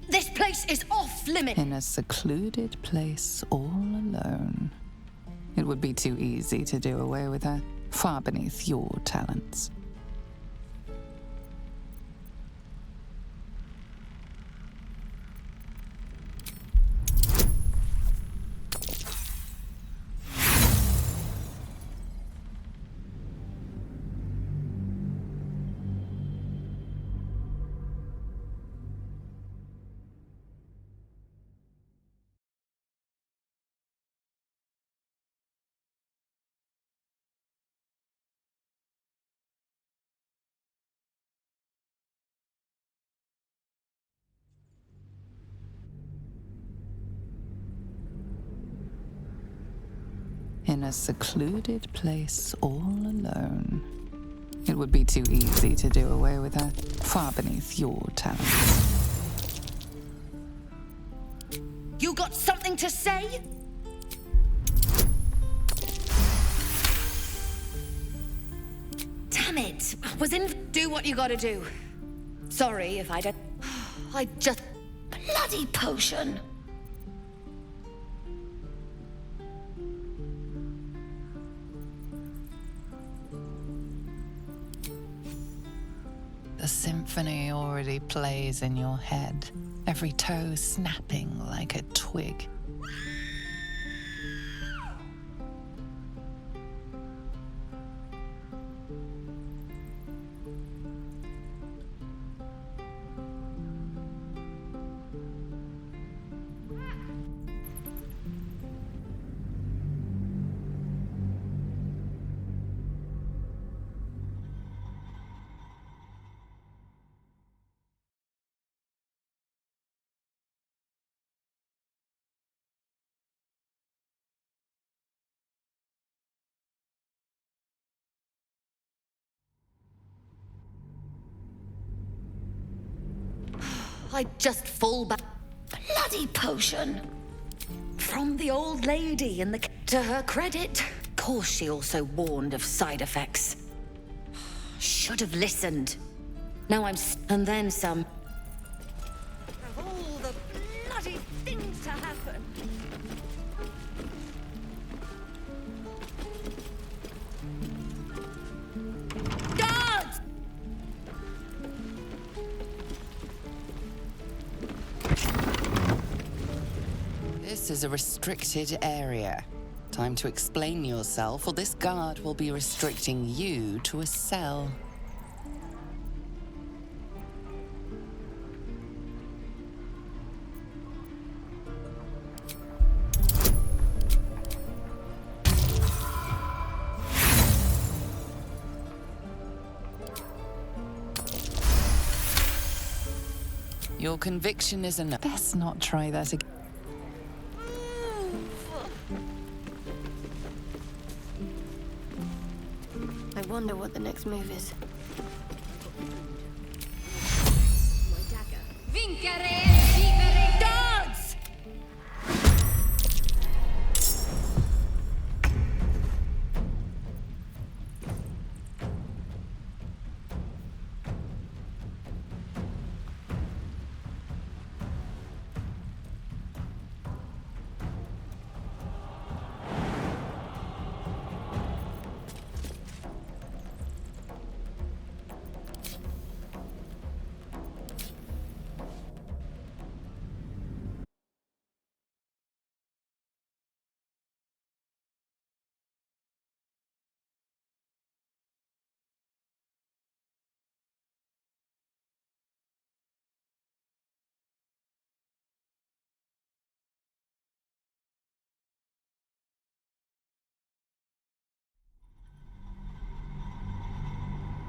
This place is off limits. In a secluded place all alone. It would be too easy to do away with her, far beneath your talents. In a secluded place all alone. It would be too easy to do away with her, far beneath your talents. You got something to say? Damn it! I was in. Do what you gotta do. Sorry if I don't. I just. Bloody potion! The symphony already plays in your head, every toe snapping like a twig. I just fall back. Bloody potion! From the old lady in the. To her credit, of course she also warned of side effects. Should have listened. Now I'm. And then some. Of all the bloody things to happen. Guards! This is a restricted area. Time to explain yourself, or this guard will be restricting you to a cell. Your conviction is enough. Best not try that again. I wonder what the next move is. Vincere, vivere, dance!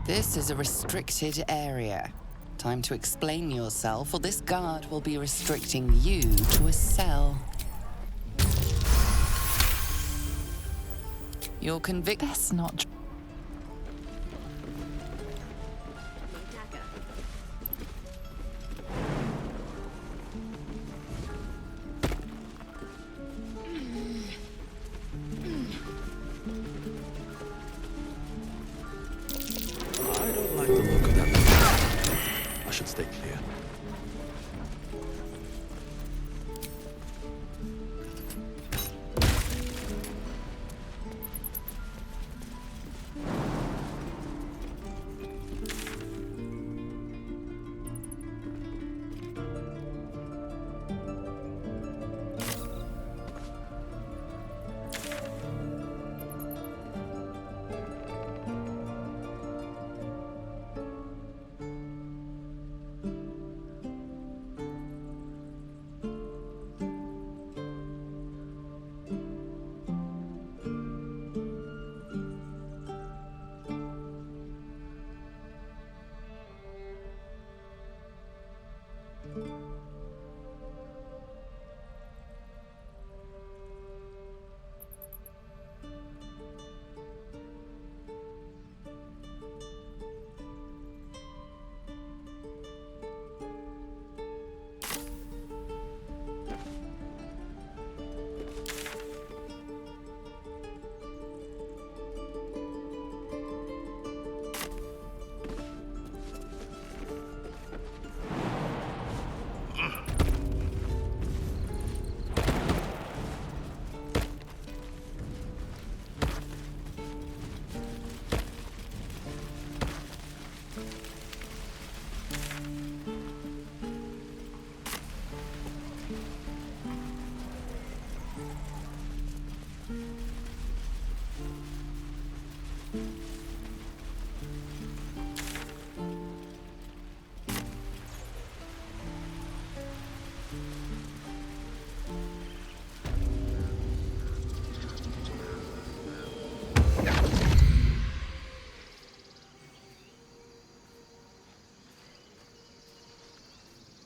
This is a restricted area. Time to explain yourself, or this guard will be restricting you to a cell. Your conviction. Best not. Stay clear.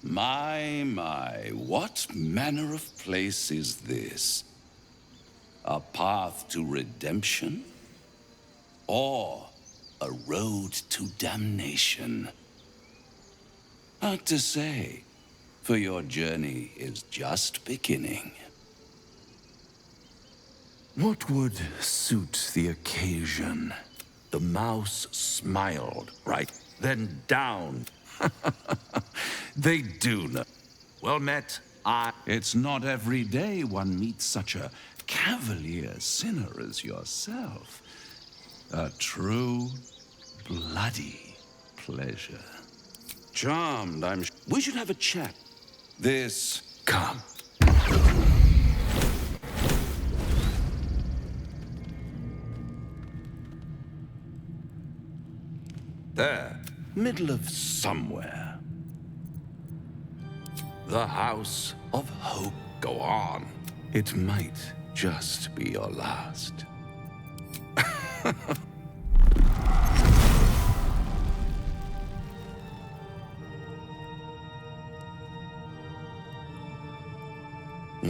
My, what manner of place is this? A path to redemption? Or a road to damnation? Hard to say, for your journey is just beginning. What would suit the occasion? The mouse smiled, right? Then down. They do know. Well met, It's not every day one meets such a cavalier sinner as yourself. A true, bloody pleasure. Charmed, I'm sure. We should have a chat. This... Come. There, middle of somewhere. The House of Hope. Go on. It might just be your last.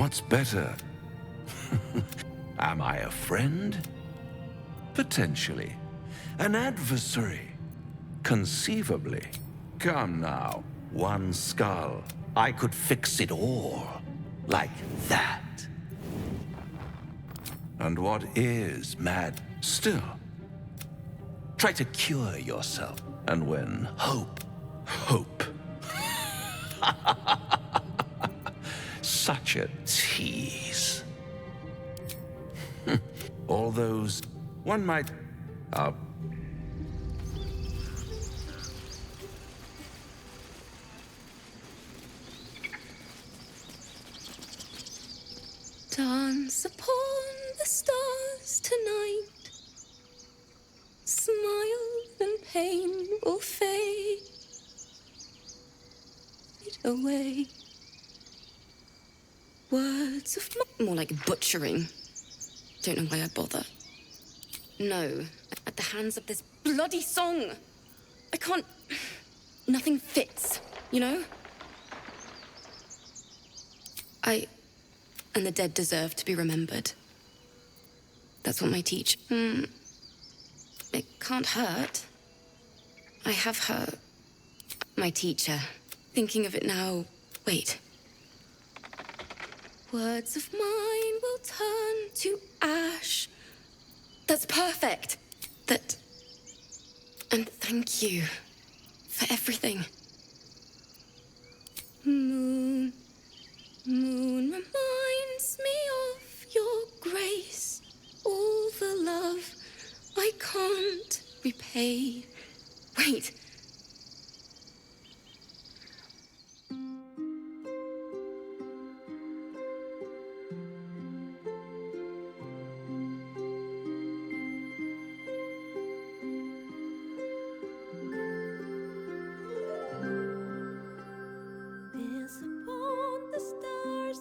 What's better? Am I a friend? Potentially. An adversary? Conceivably. Come now, one skull. I could fix it all. Like that. And what is mad still? Try to cure yourself. And when hope. Such a tease. All those, one might, Dance upon the stars tonight. Smile and pain will fade away. Words of more like butchering. Don't know why I bother. No, at the hands of this bloody song. I can't. Nothing fits, you know? And the dead deserve to be remembered. That's what my teach. It can't hurt. I have her. My teacher. Thinking of it now. Wait. Words of mine will turn to ash. That's perfect. And thank you for everything. Moon reminds me of your grace. All the love I can't repay. Wait. Dance upon the stars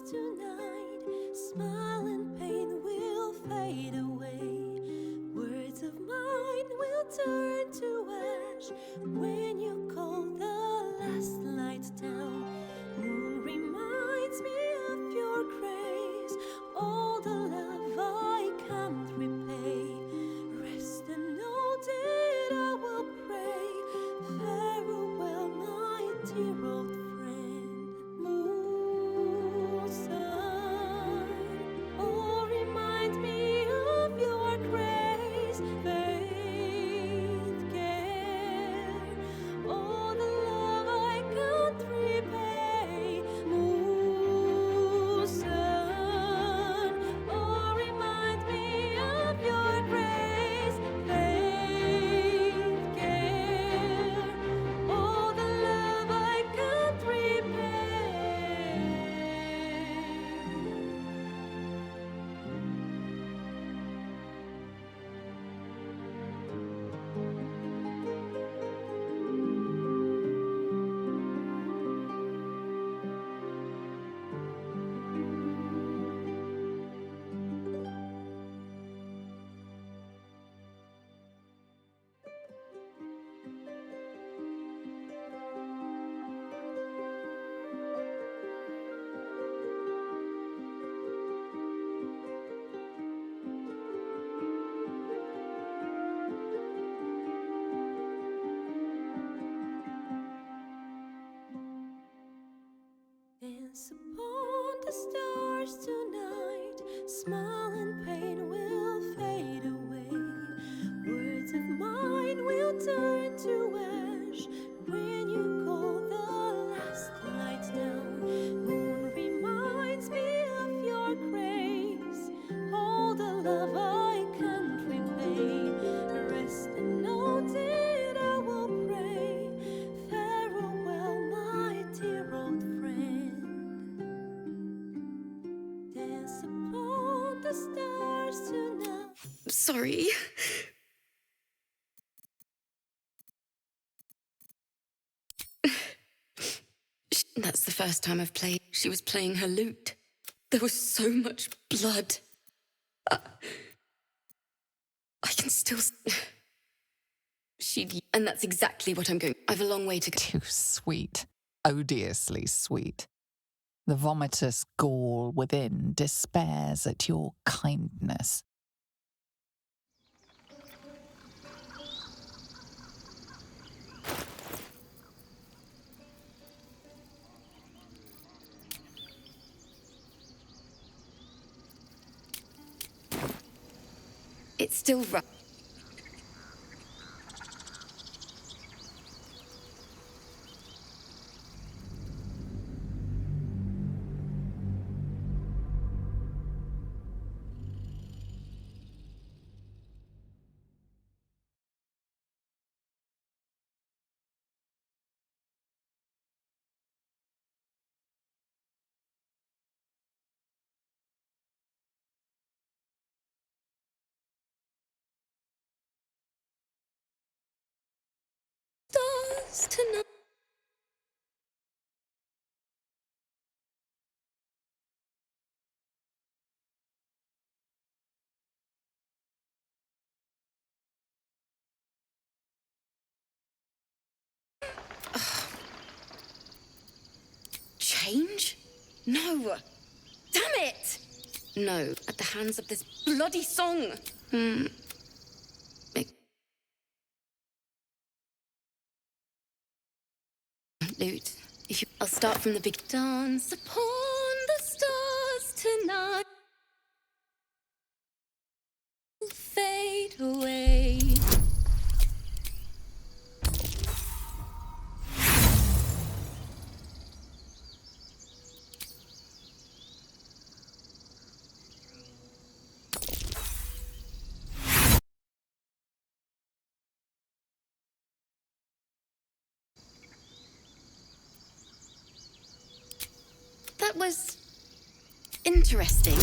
tonight. Smile and pain will fade away. Words of mine will turn to ash when you call the last light down. Moon reminds me of your grace. All the love I can't repay. Rest and note it, I will pray. Farewell, my dear old friend. Dance upon the stars tonight. Sorry. That's the first time I've played. She was playing her lute. There was so much blood. I can still... And that's exactly what I'm going... I've a long way to go. Too sweet. Odiously sweet. The vomitous gall within despairs at your kindness. It's still rough. Stars tonight. Change? No! Damn it! No, at the hands of this bloody song. Loot, if you... I'll start from the big... Dance upon the stars tonight. Fade away. That was... interesting.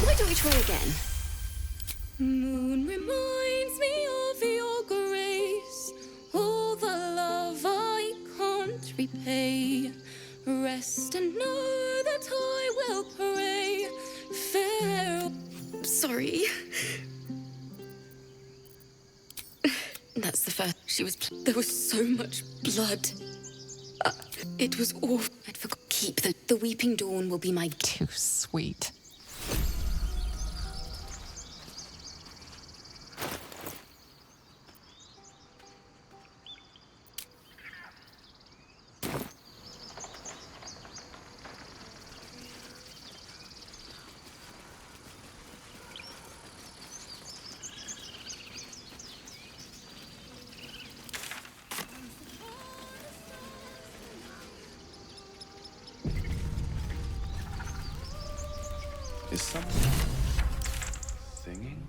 Why don't we try again? Moon reminds me of your grace, all the love I can't repay. Rest and know that I will pray. Farewell. Sorry. That's the first... She was... There was so much blood. It was awful. I'd forgot. Keep the Weeping Dawn will be my... Too sweet. Is someone singing?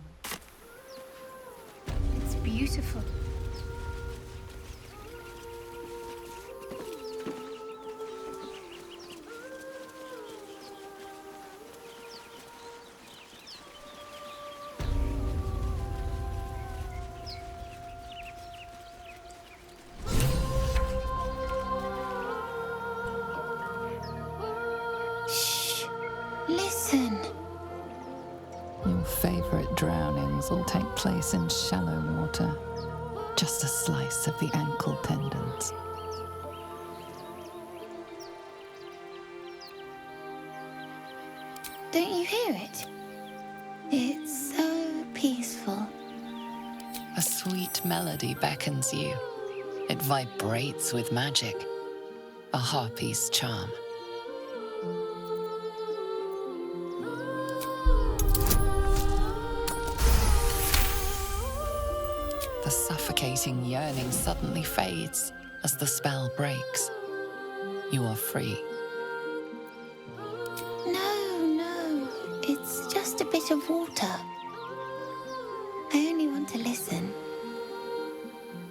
It's beautiful. Listen. Your favorite drownings will take place in shallow water. Just a slice of the ankle tendons. Don't you hear it? It's so peaceful. A sweet melody beckons you. It vibrates with magic. A harpy's charm. The suffocating yearning suddenly fades as the spell breaks. You are free. No, it's just a bit of water. I only want to listen.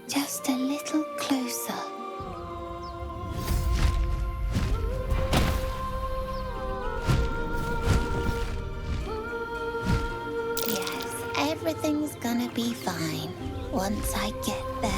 Just a little closer. Yes, everything's gonna be fine once I get there.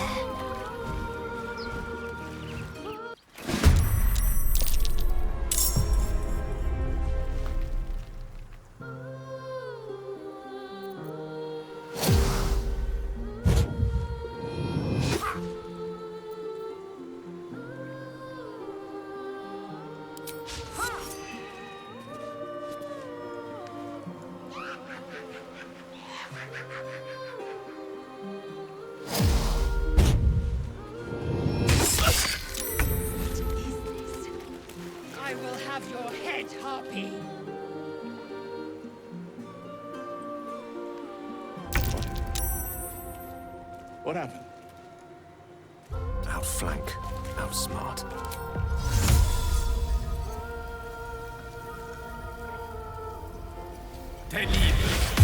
What happened? Outflank, outsmart. T'es libre.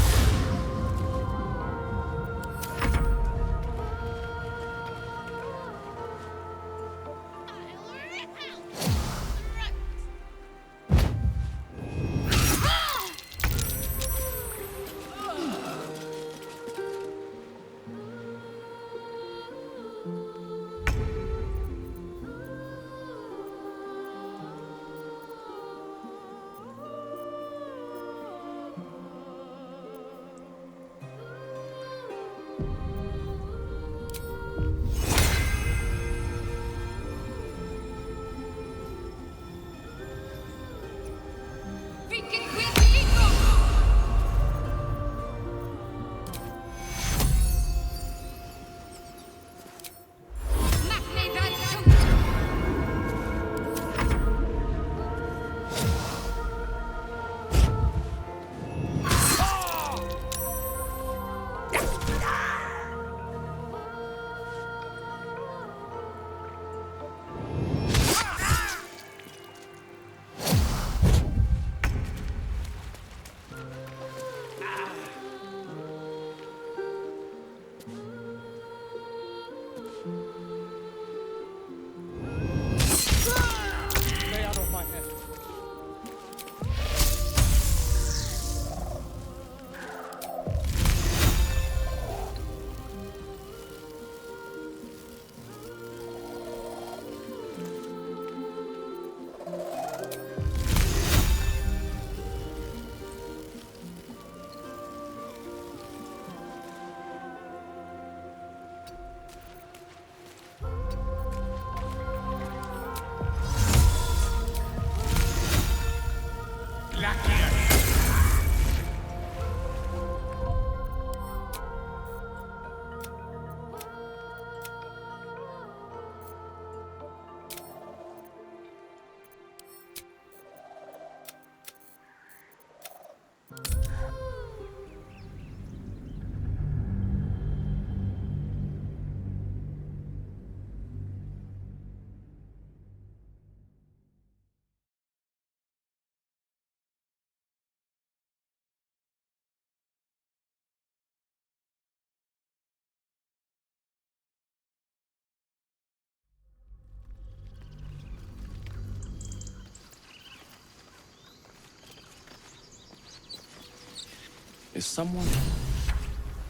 Is someone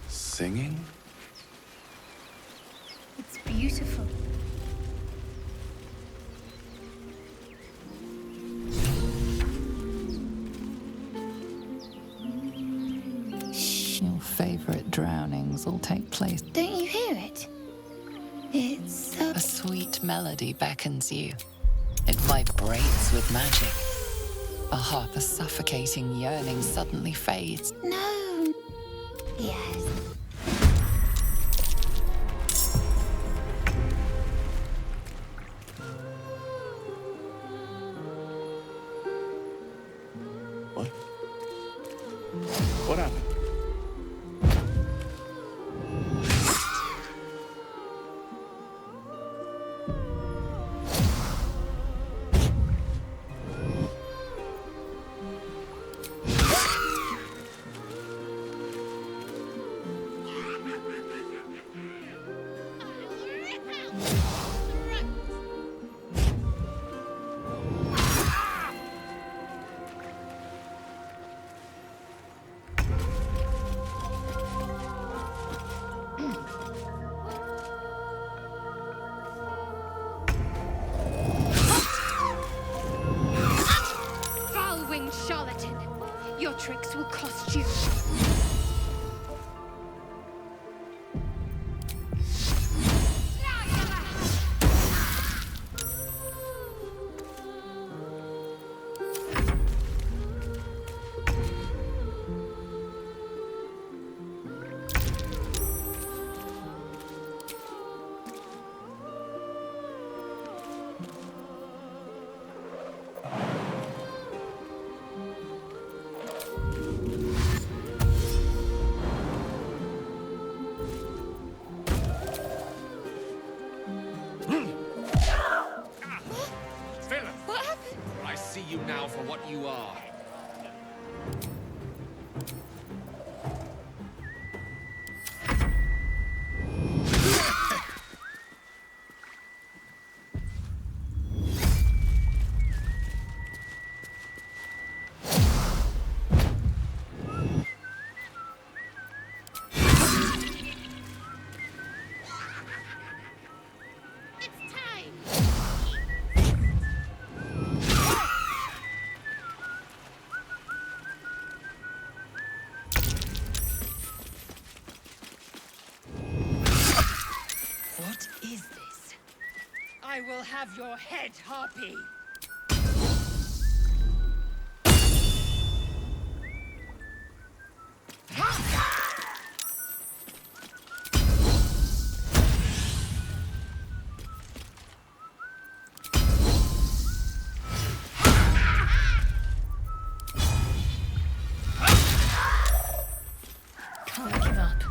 singing? It's beautiful. Your favorite drownings will take place. Don't you hear it? It's A sweet melody beckons you. It vibrates with magic. A suffocating yearning suddenly fades. No. Yes. What? What happened? Foul-winged charlatan! Your tricks will cost you. I will have your head, Harpy. Can't give up.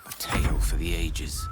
A tale for the ages.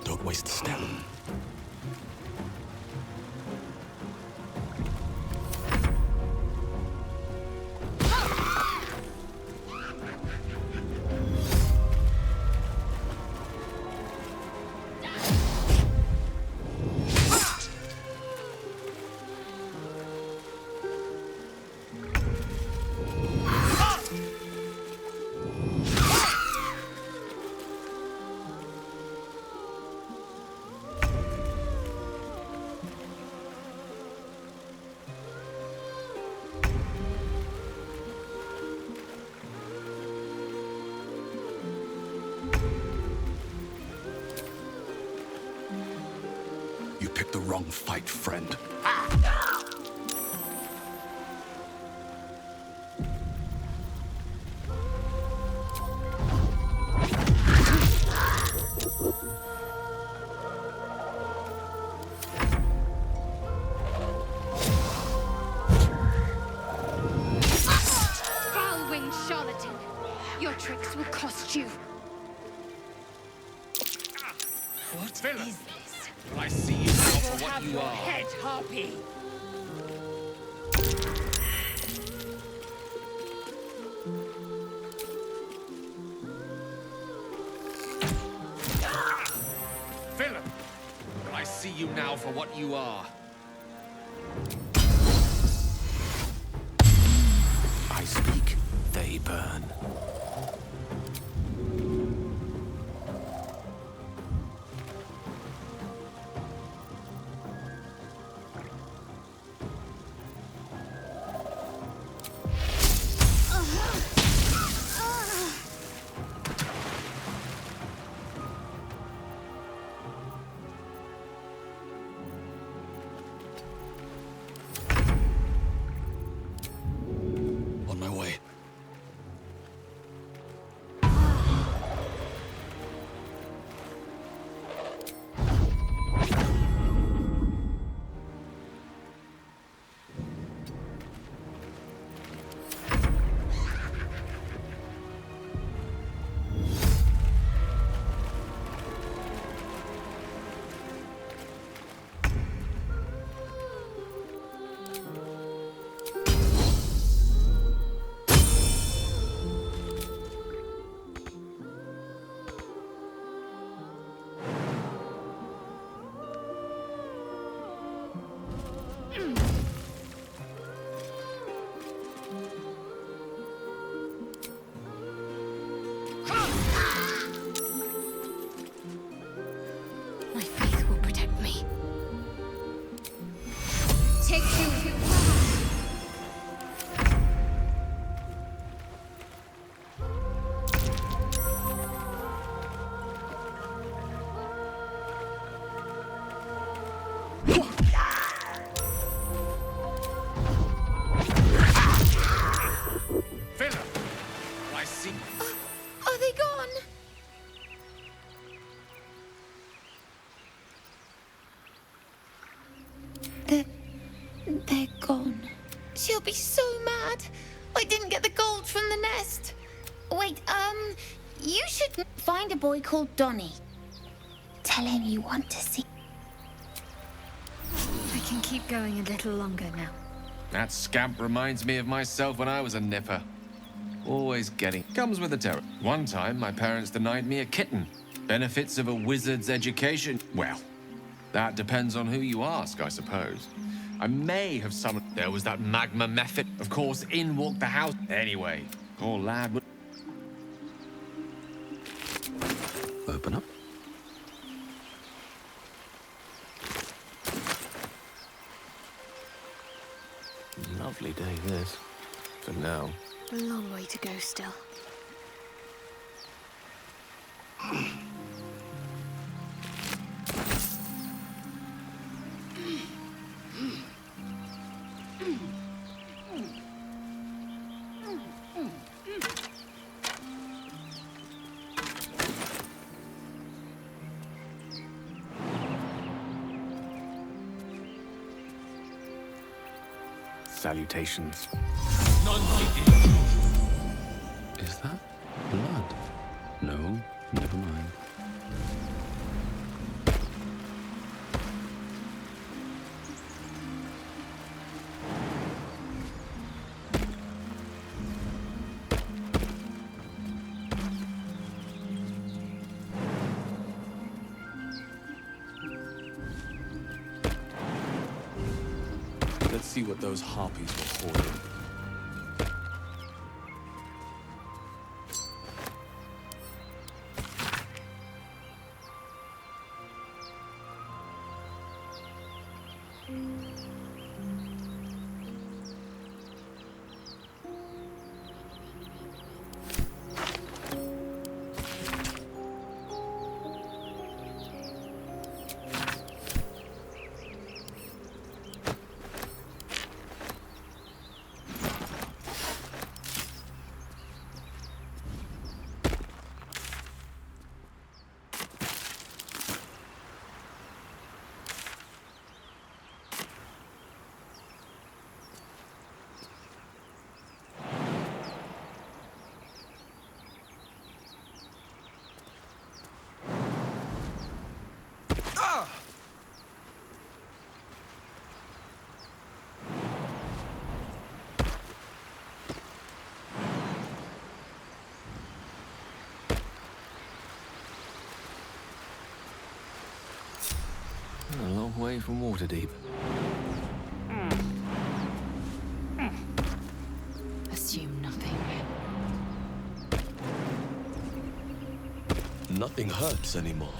Don't waste a step. You picked the wrong fight, friend. Foul-winged charlatan! Your tricks will cost you. What Philip. is this? I see you now I for will what have you your are. head, Harpy. Philip! I see you now for what you are. I speak, they burn. On my way. be so mad. I didn't get the gold from the nest. Wait, you should find a boy called Donny. Tell him you want to see. I can keep going a little longer now. That scamp reminds me of myself when I was a nipper. Always getting. Comes with the terror. One time, my parents denied me a kitten. Benefits of a wizard's education. Well, that depends on who you ask, I suppose. I may have summoned. There was that magma method. Of course, in walked the house. Anyway, poor lad would. Open up. Lovely day, this. For now. A long way to go still. Salutations. Is that blood? No, never mind. Let's see what those harpies were hoarding. A long way from Waterdeep. Assume nothing. Nothing hurts anymore.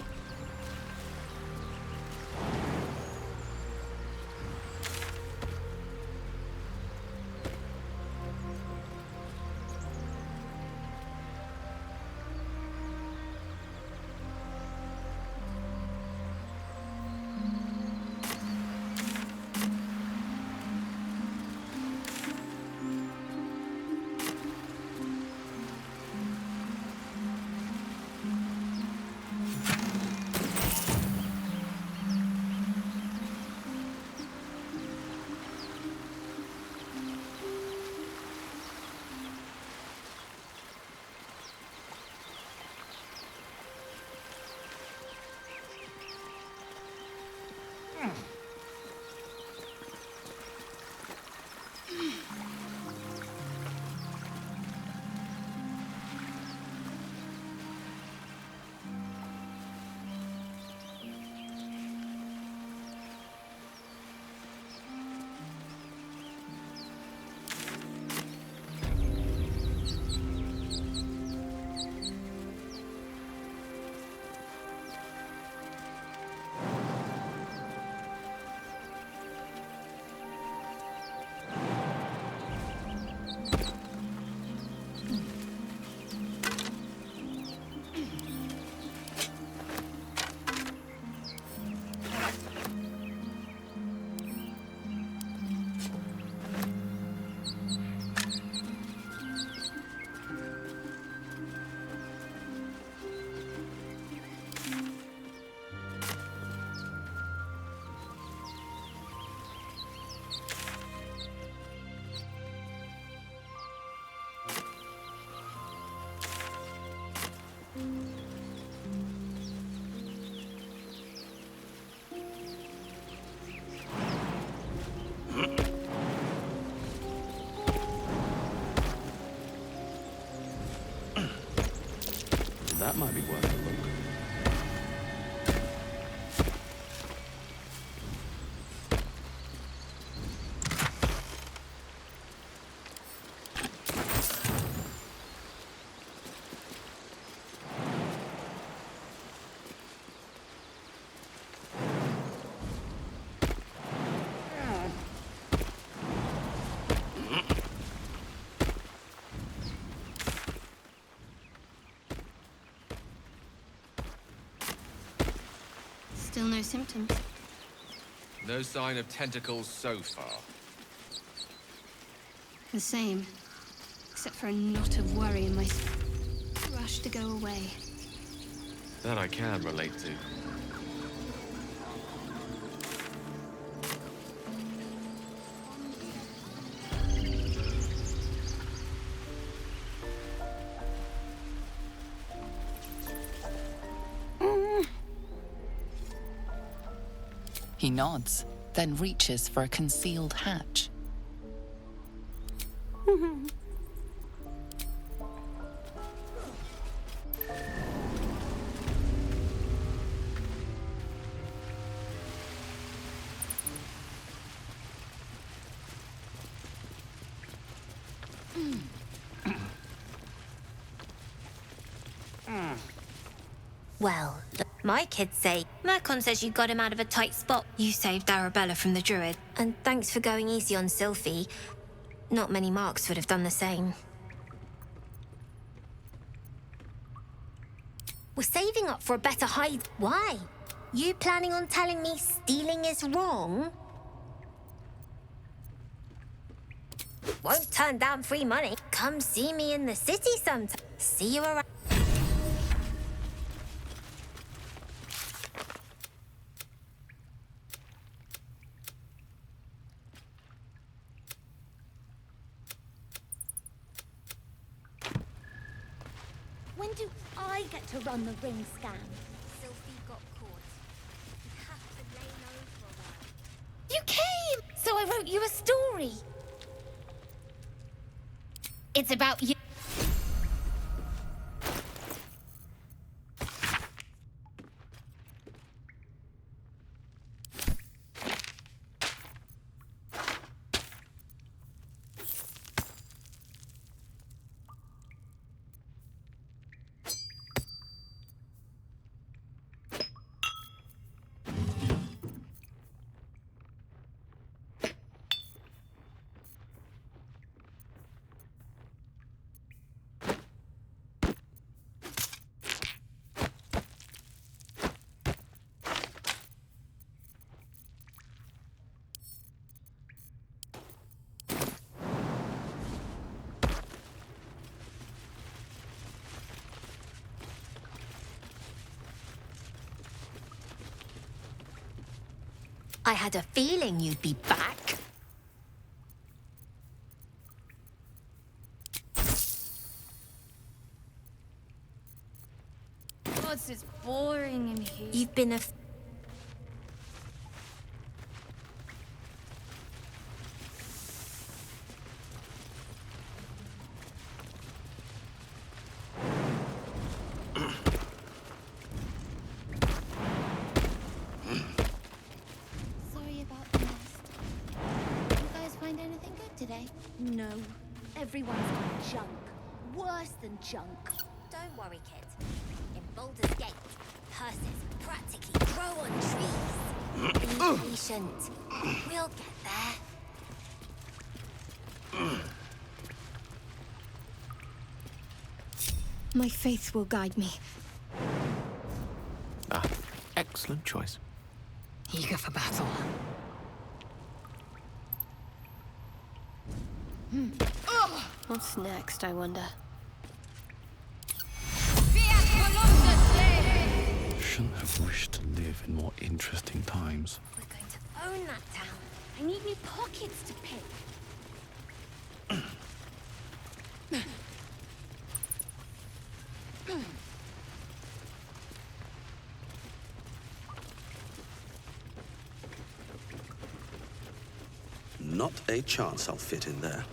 That might be worth a look. Still no symptoms. No sign of tentacles so far. The same. Except for a knot of worry in my rush to go away. That I can relate to. He nods, then reaches for a concealed hatch. Well, my kids say Mercon says you got him out of a tight spot. You saved Arabella from the Druid. And thanks for going easy on Sylphie. Not many Marks would have done the same. We're saving up for a better hide. Why? You planning on telling me stealing is wrong? Won't turn down free money. Come see me in the city sometime. See you around. When do I get to run the ring scam? Sylphie got caught. You have to lay low for a while. You came! So I wrote you a story. It's about you. I had a feeling you'd be back. God, it's boring in here. You've been Sorry about the nest. Did you guys find anything good today? No. Everyone's got junk. Worse than junk. Don't worry, kid. In Baldur's Gate, curses practically grow on trees. Be patient. We'll get there. My faith will guide me. Ah, excellent choice. Eager for battle. What's next, I wonder? Shouldn't have wished to live in more interesting times. We're going to own that town. I need new pockets to pick. Not a chance I'll fit in there.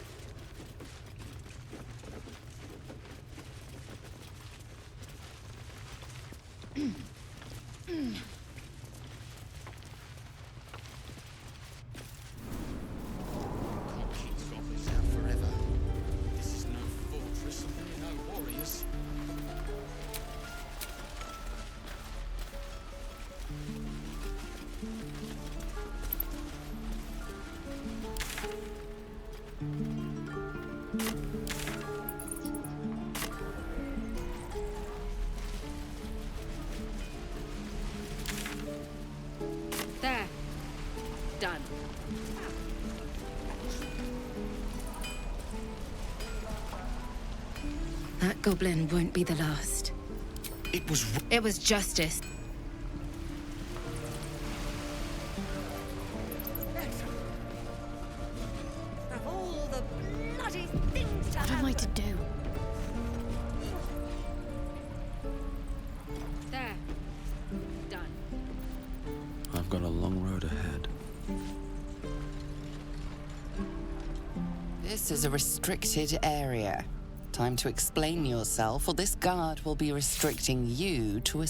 There. Done. That goblin won't be the last. It was justice. Of all the bloody things to What am I to do? There. Done. I've got a long road ahead. This is a restricted area. Time to explain yourself, or this guard will be restricting you to a...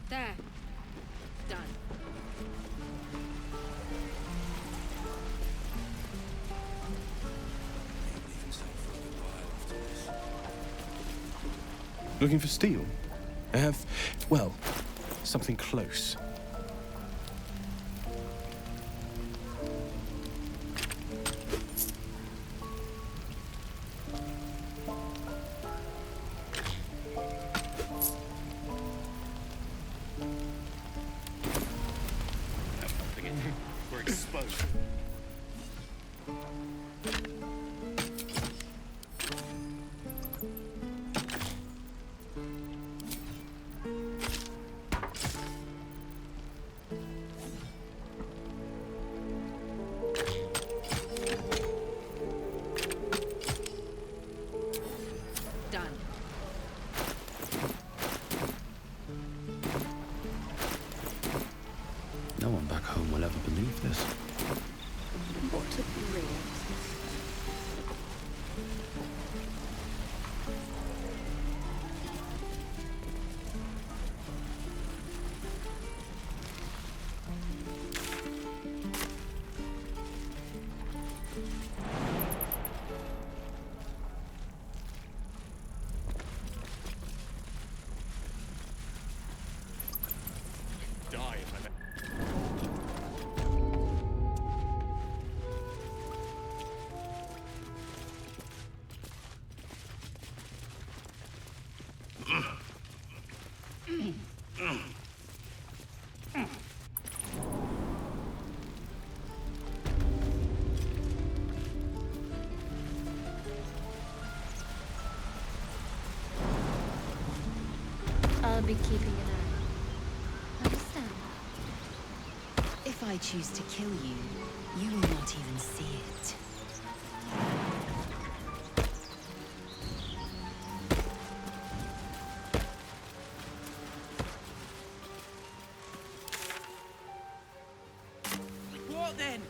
There. Done. Looking for steel? I have, well, something close. We're exposed. Done. No one back home will ever believe this. What a brilliant. Die if I may. I'll be keeping an eye. Understand? If I choose to kill you, you will not even see it. What then?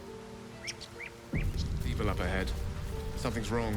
People up ahead. Something's wrong.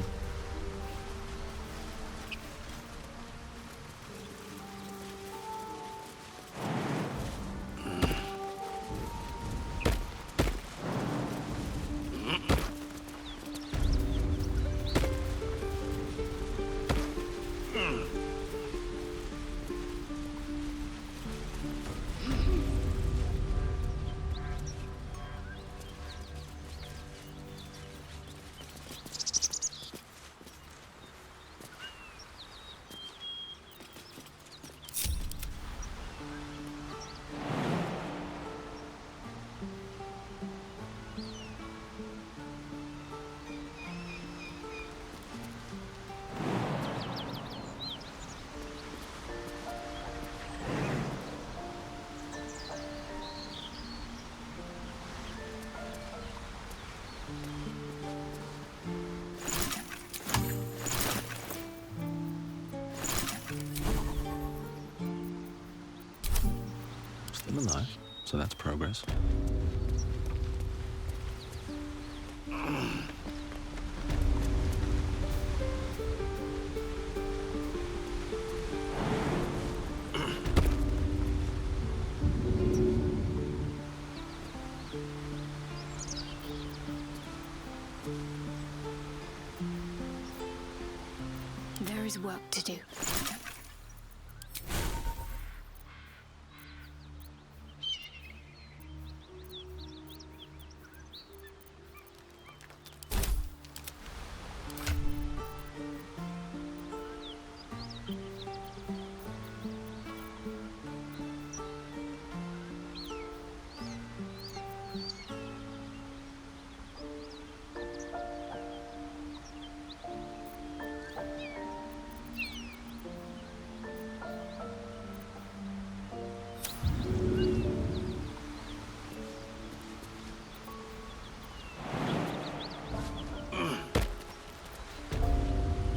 So that's progress. There is work to do.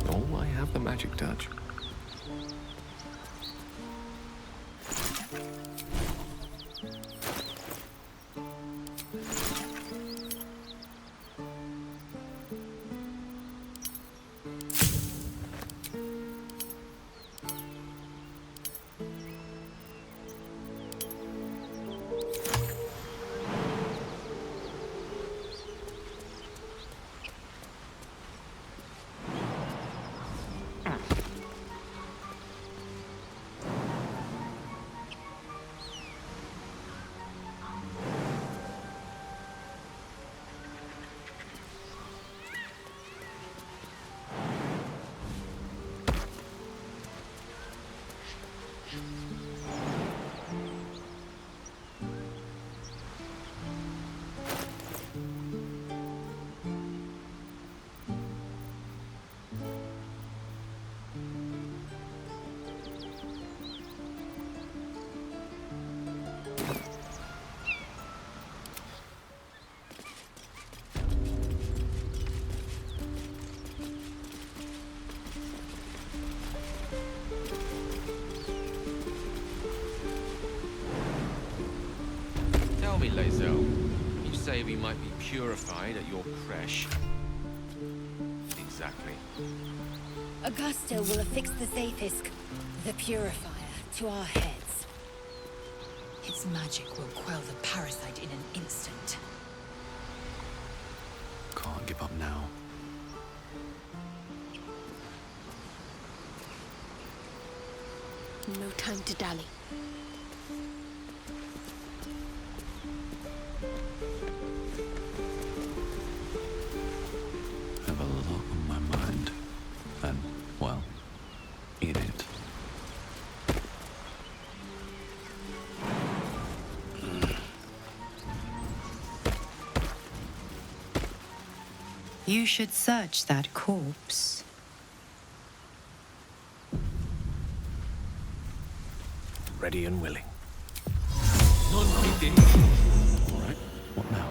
Oh, I have the magic touch. Tell me, Lae'zel, you say we might be purified at your creche. Exactly. Augusta will affix the Zafisk, the Purifier, to our heads. Its magic will quell the parasite in an instant. Can't give up now. No time to dally. I have a lot on my mind. And, well, in it. You should search that corpse. Ready and willing. All right, what now?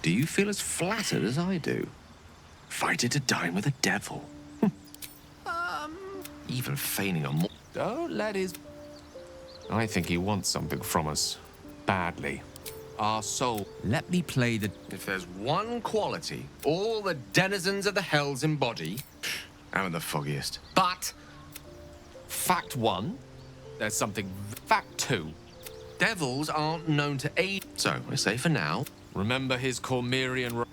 Do you feel as flattered as I do? Invited to dine with a devil. Even feigning a Don't let his... I think he wants something from us. Badly. Our soul. Let me play the... If there's one quality all the denizens of the hells embody, I'm the foggiest. But... Fact one, there's something... Fact two, devils aren't known to aid... So, I say for now, remember his Cormyrean...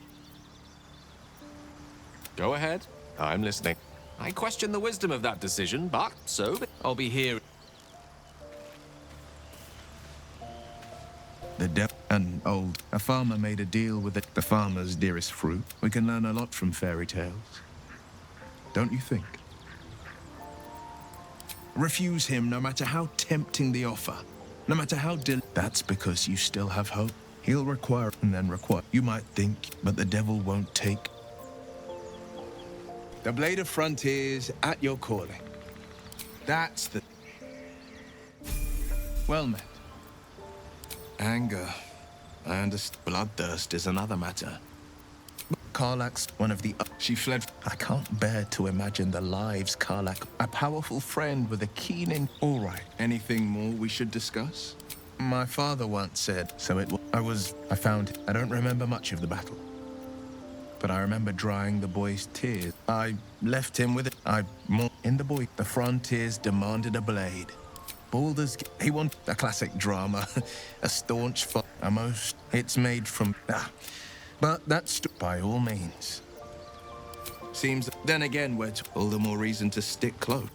Go ahead. I'm listening. I question the wisdom of that decision, but so I'll be here. A farmer made a deal with the farmer's dearest fruit. We can learn a lot from fairy tales. don't you think? Refuse him no matter how tempting the offer. No matter how that's because you still have hope. He'll require and then require. You might think, but the devil won't take. The Blade of Frontiers at your calling. That's the... Well met. Anger. I understand. Bloodthirst is another matter. Karlach's one of the... She fled. I can't bear to imagine the lives Karlach... A powerful friend with a keen... All right. Anything more we should discuss? My father once said, I found... I don't remember much of the battle. But I remember drying the boy's tears. I left him with it. In the boy, the Frontiers demanded a blade. Baldur's... He wanted a classic drama. A staunch fight. It's made from... But that's by all means. Seems... Then again, we're all the more reason to stick close.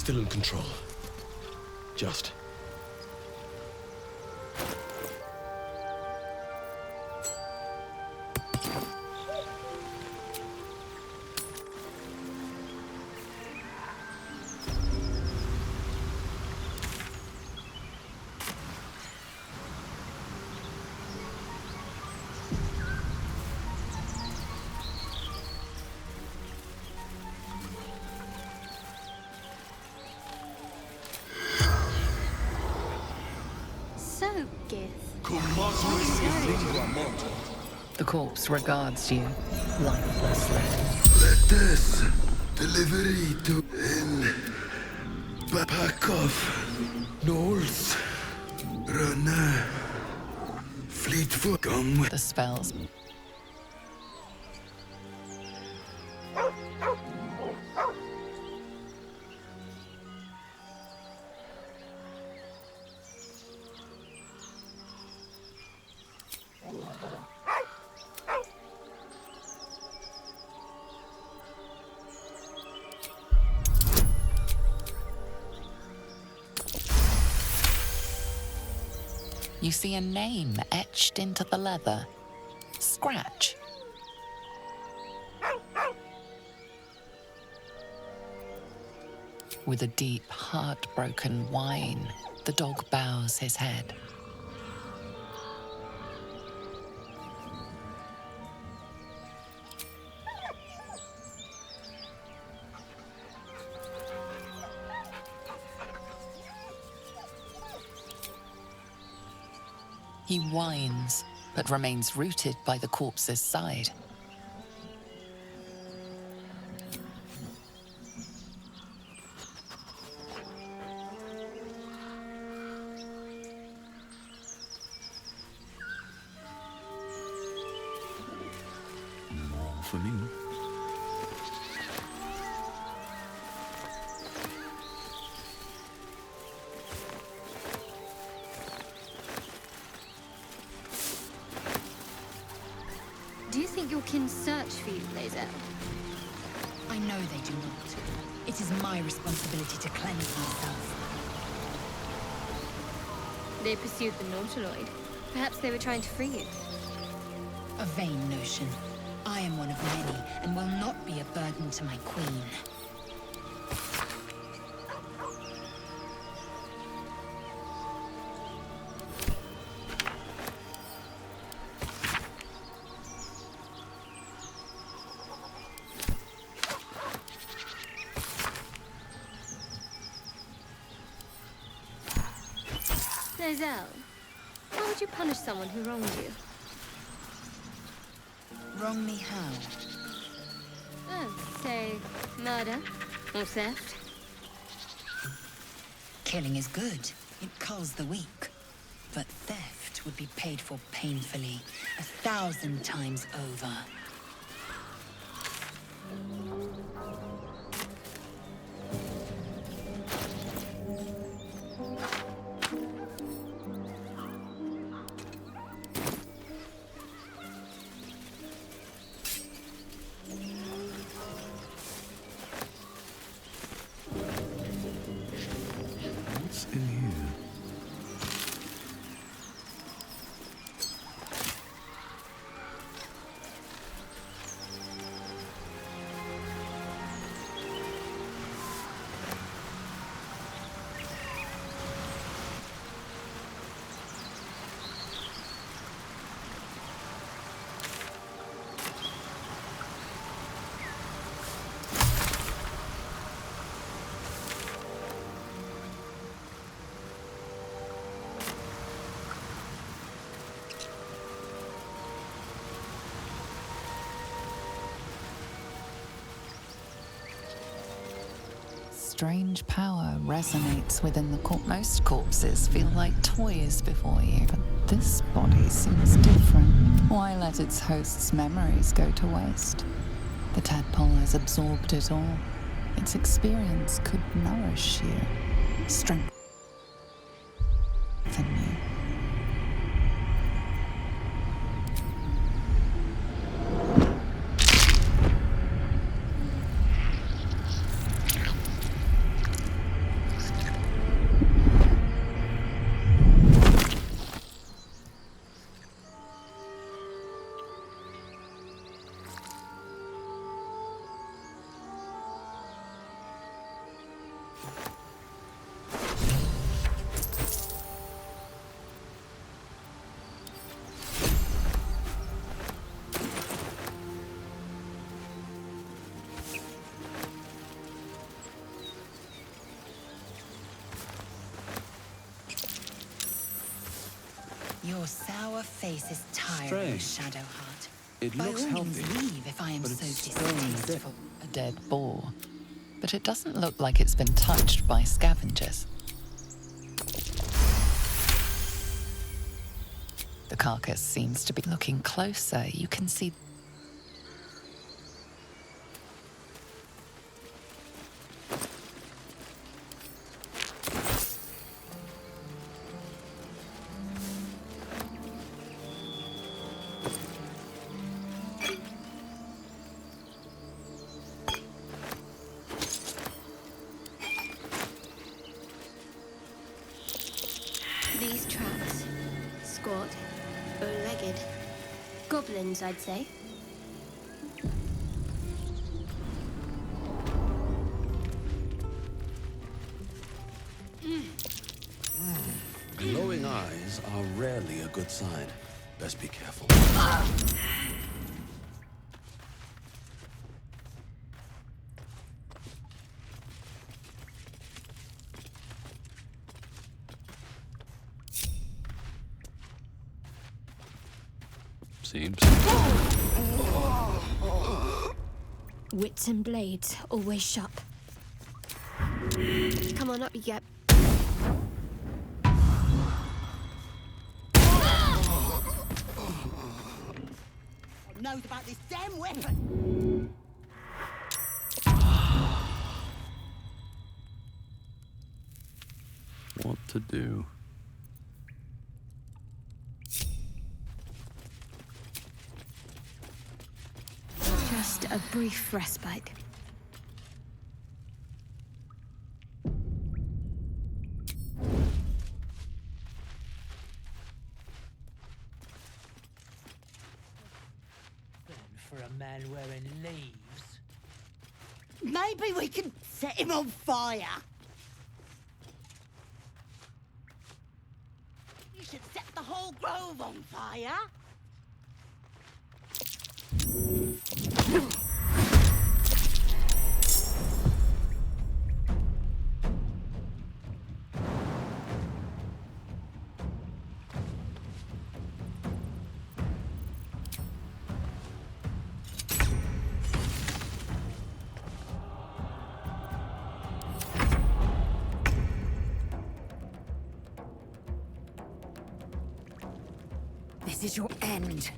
still in control. Just. So, Gith. The corpse regards you lifelessly. Let us deliver it to in pack of gnolls. Run Fleetfoot gone with the spells. You see a name etched into the leather. Scratch. With a deep, heartbroken whine, the dog bows his head. He whines, but remains rooted by the corpse's side. More for me. Do you think your kin search for you, Lae'zel? I know they do not. It is my responsibility to cleanse myself. They pursued the Nautiloid. Perhaps they were trying to free you. A vain notion. I am one of many, and will not be a burden to my queen. Lae'zel, how would you punish someone who wronged you? Wrong me how? Oh, say, murder or theft? Killing is good. It culls the weak. But theft would be paid for painfully, 1,000 times over. What's in here? Strange power resonates within the corpse. Most corpses feel like toys before you, but this body seems different. Why let its host's memories go to waste? The tadpole has absorbed it all. Its experience could nourish you, strengthen you. Your sour face is tiring, Strange. Shadowheart. It By looks all means, healthy, leave if I am but so it's stone dead. distasteful. A dead boar. But it doesn't look like it's been touched by scavengers. The carcass seems to be looking closer. You can see... These tracks. Squat. Bow-legged. Goblins, I'd say. Glowing eyes are rarely a good sign. Best be careful. Seems. Wits and blades, always sharp. Come on, up you get. Knows about this damn weapon. What to do? Just a brief respite. For a man wearing leaves. Maybe we can set him on fire. You should set the whole grove on fire. This is your end.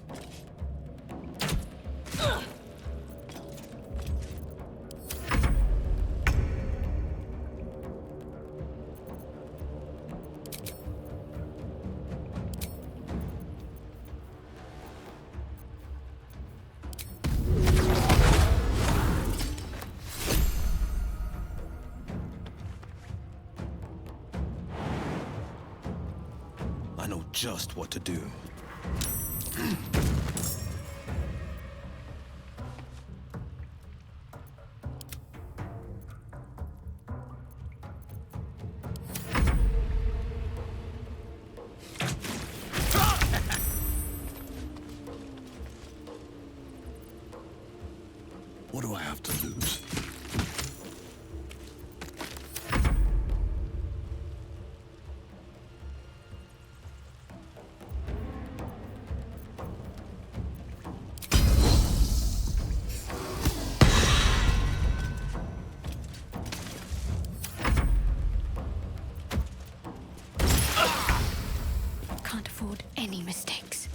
I know just what to do. What do I have to lose? Can't afford any mistakes.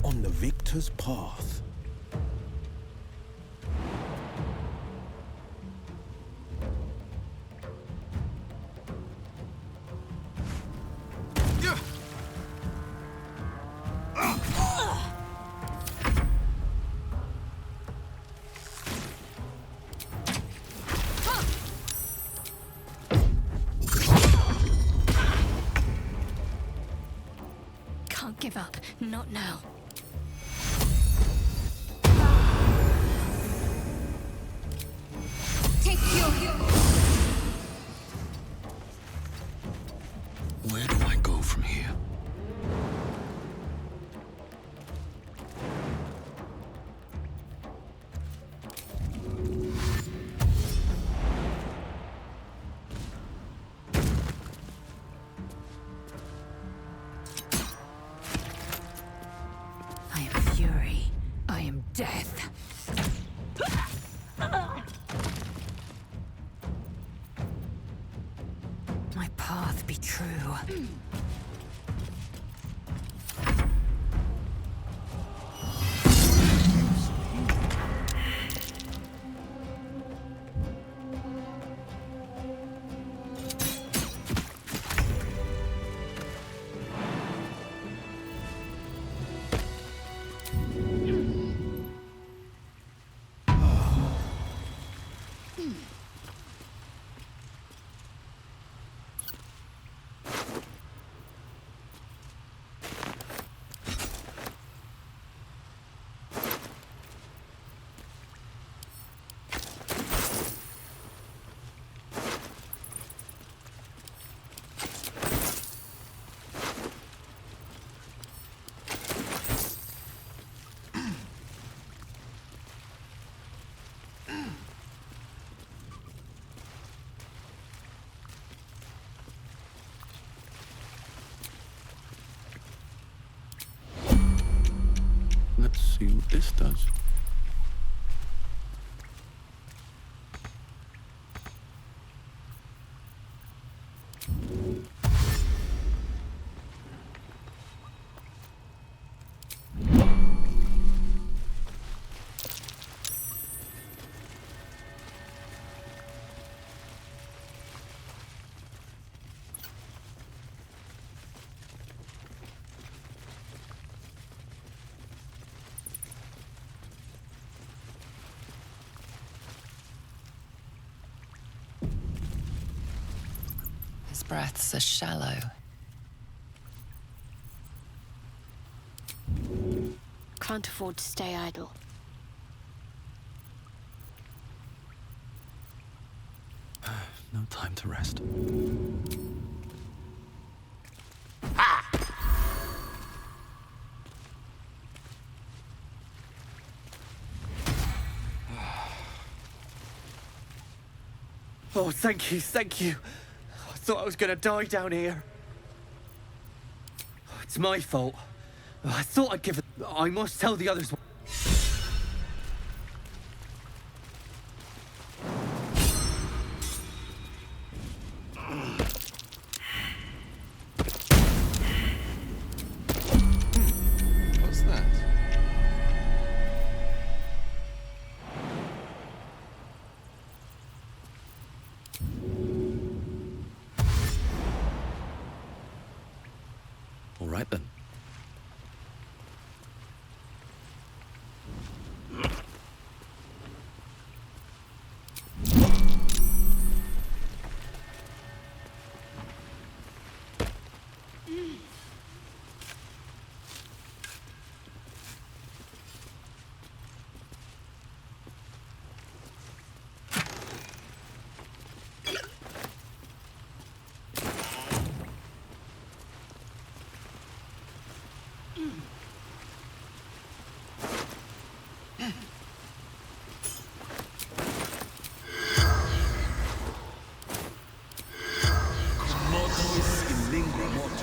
On the victor's path. Can't give up. Not now. Take your Where do I go from here? death. My path be true. Let's see what this does. His breaths are shallow. Can't afford to stay idle. No time to rest. Oh, thank you, thank you. I thought I was gonna die down here. It's my fault. I thought I'd give it. I must tell the others. What's that? All right then.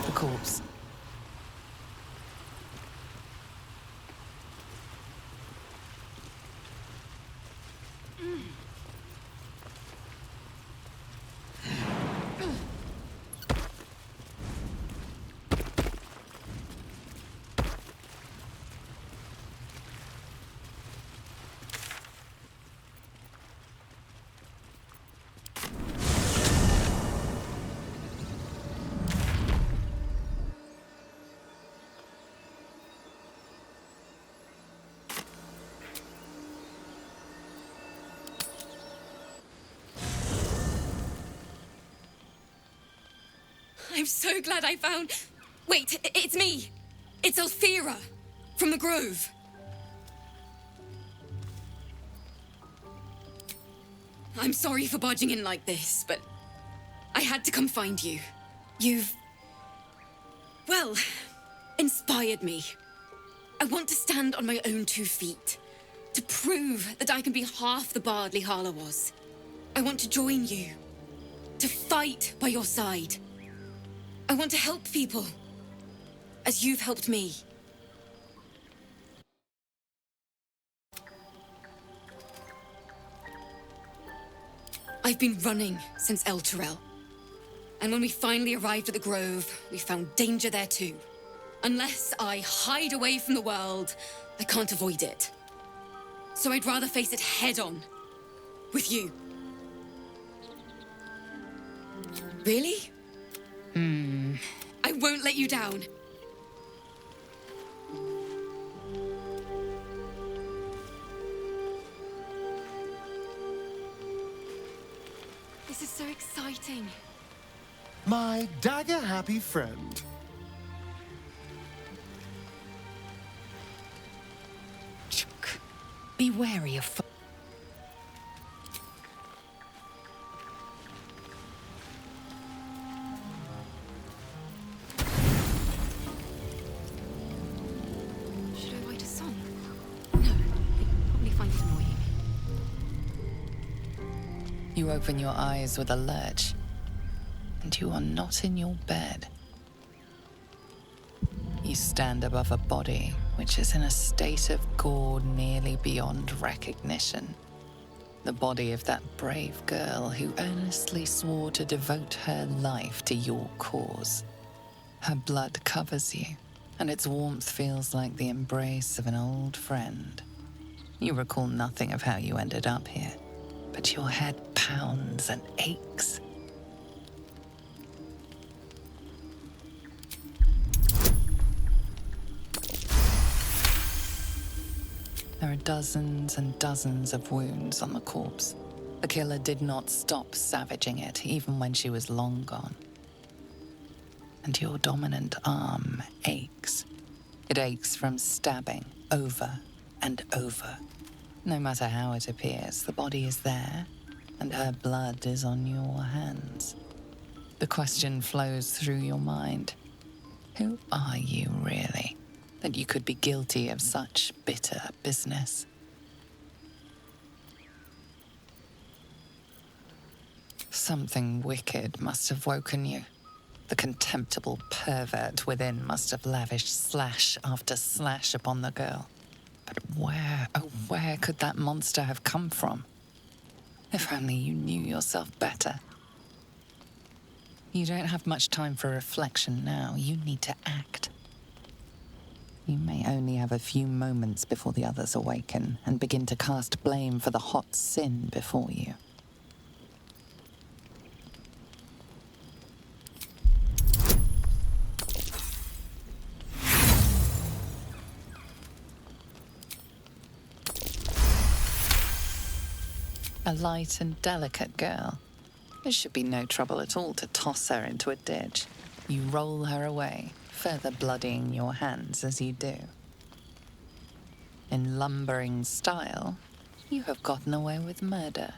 The corpse. I'm so glad I found... Wait, it's me. It's Althera from the Grove. I'm sorry for barging in like this, but I had to come find you. You've... well, inspired me. I want to stand on my own 2 feet, to prove that I can be half the bard Lihala was. I want to join you, to fight by your side. I want to help people, as you've helped me. I've been running since El Turel. And when we finally arrived at the Grove, we found danger there too. Unless I hide away from the world, I can't avoid it. So I'd rather face it head on. With you. Really? I won't let you down. This is so exciting. My dagger-happy friend. Be wary of... Should I write a song? No, they'd probably find it annoying. You open your eyes with a lurch, and you are not in your bed. You stand above a body which is in a state of gore nearly beyond recognition. The body of that brave girl who earnestly swore to devote her life to your cause. Her blood covers you, and its warmth feels like the embrace of an old friend. You recall nothing of how you ended up here, but your head pounds and aches. There are dozens and dozens of wounds on the corpse. The killer did not stop savaging it, even when she was long gone. And your dominant arm aches. It aches from stabbing over and over. No matter how it appears, the body is there, and her blood is on your hands. The question flows through your mind. Who are you, really, that you could be guilty of such bitter business? Something wicked must have woken you. The contemptible pervert within must have lavished slash after slash upon the girl. But where, oh, where could that monster have come from? If only you knew yourself better. You don't have much time for reflection now. You need to act. You may only have a few moments before the others awaken and begin to cast blame for the hot sin before you. A light and delicate girl. It should be no trouble at all to toss her into a ditch. You roll her away, further bloodying your hands as you do. In lumbering style, you have gotten away with murder.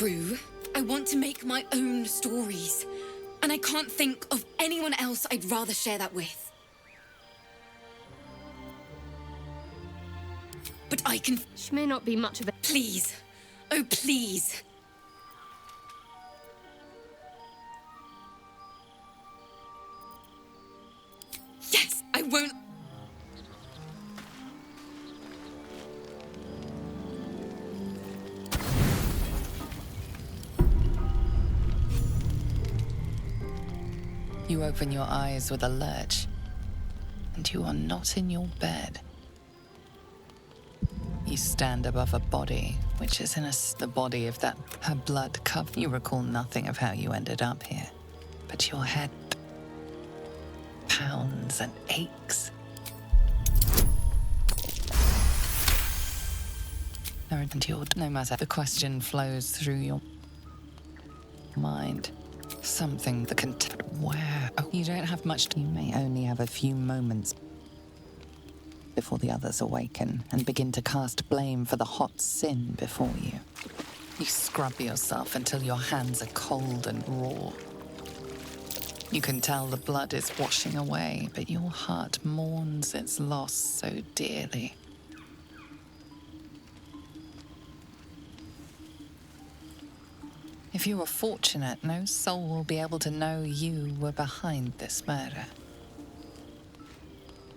crew. I want to make my own stories. And I can't think of anyone else I'd rather share that with. But I can... She may not be much of a... Please. Oh, please. Yes, I won't... You open your eyes with a lurch, and you are not in your bed. You stand above a body, which is in the body of that, her blood cup. You recall nothing of how you ended up here, but your head pounds and aches. No matter, the question flows through your mind. Something that can where? Oh, you don't have much. You may only have a few moments before the others awaken and begin to cast blame for the hot sin before you. You scrub yourself until your hands are cold and raw. You can tell the blood is washing away, but your heart mourns its loss so dearly. If you are fortunate, no soul will be able to know you were behind this murder.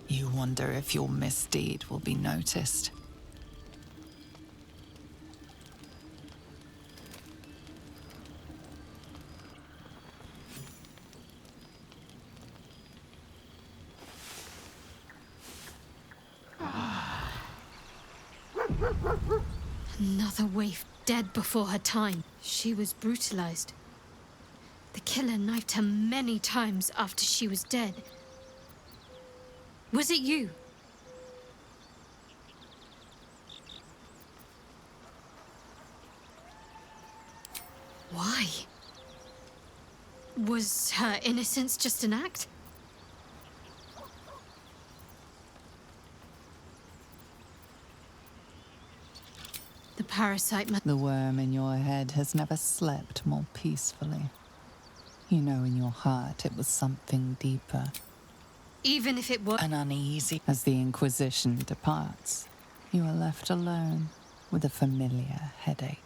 You wonder if your misdeed will be noticed. Another waif dead before her time. She was brutalized. The killer knifed her many times after she was dead. Was it you? Why? Was her innocence just an act? The parasite... The worm in your head has never slept more peacefully. You know in your heart it was something deeper. Even if it was... An uneasy... As the Inquisition departs, you are left alone with a familiar headache.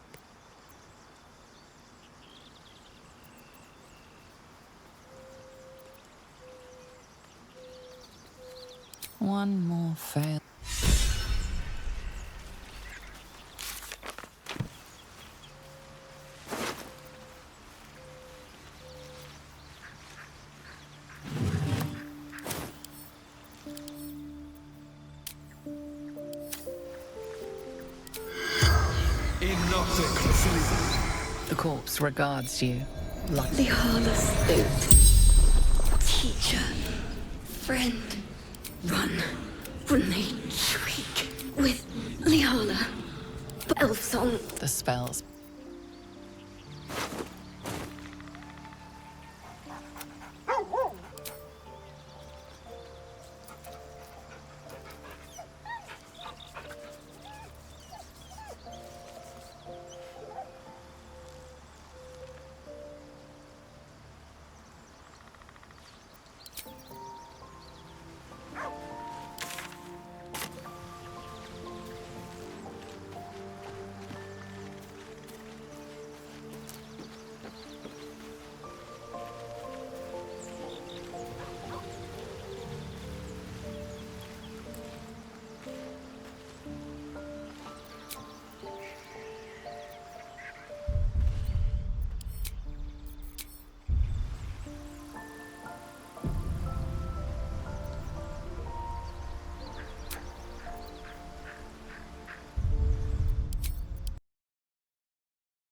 One more fail. The corpse regards you like Lihala spoke. Teacher. Friend. Run. Remain shriek. With Lihala. Elf song. the spells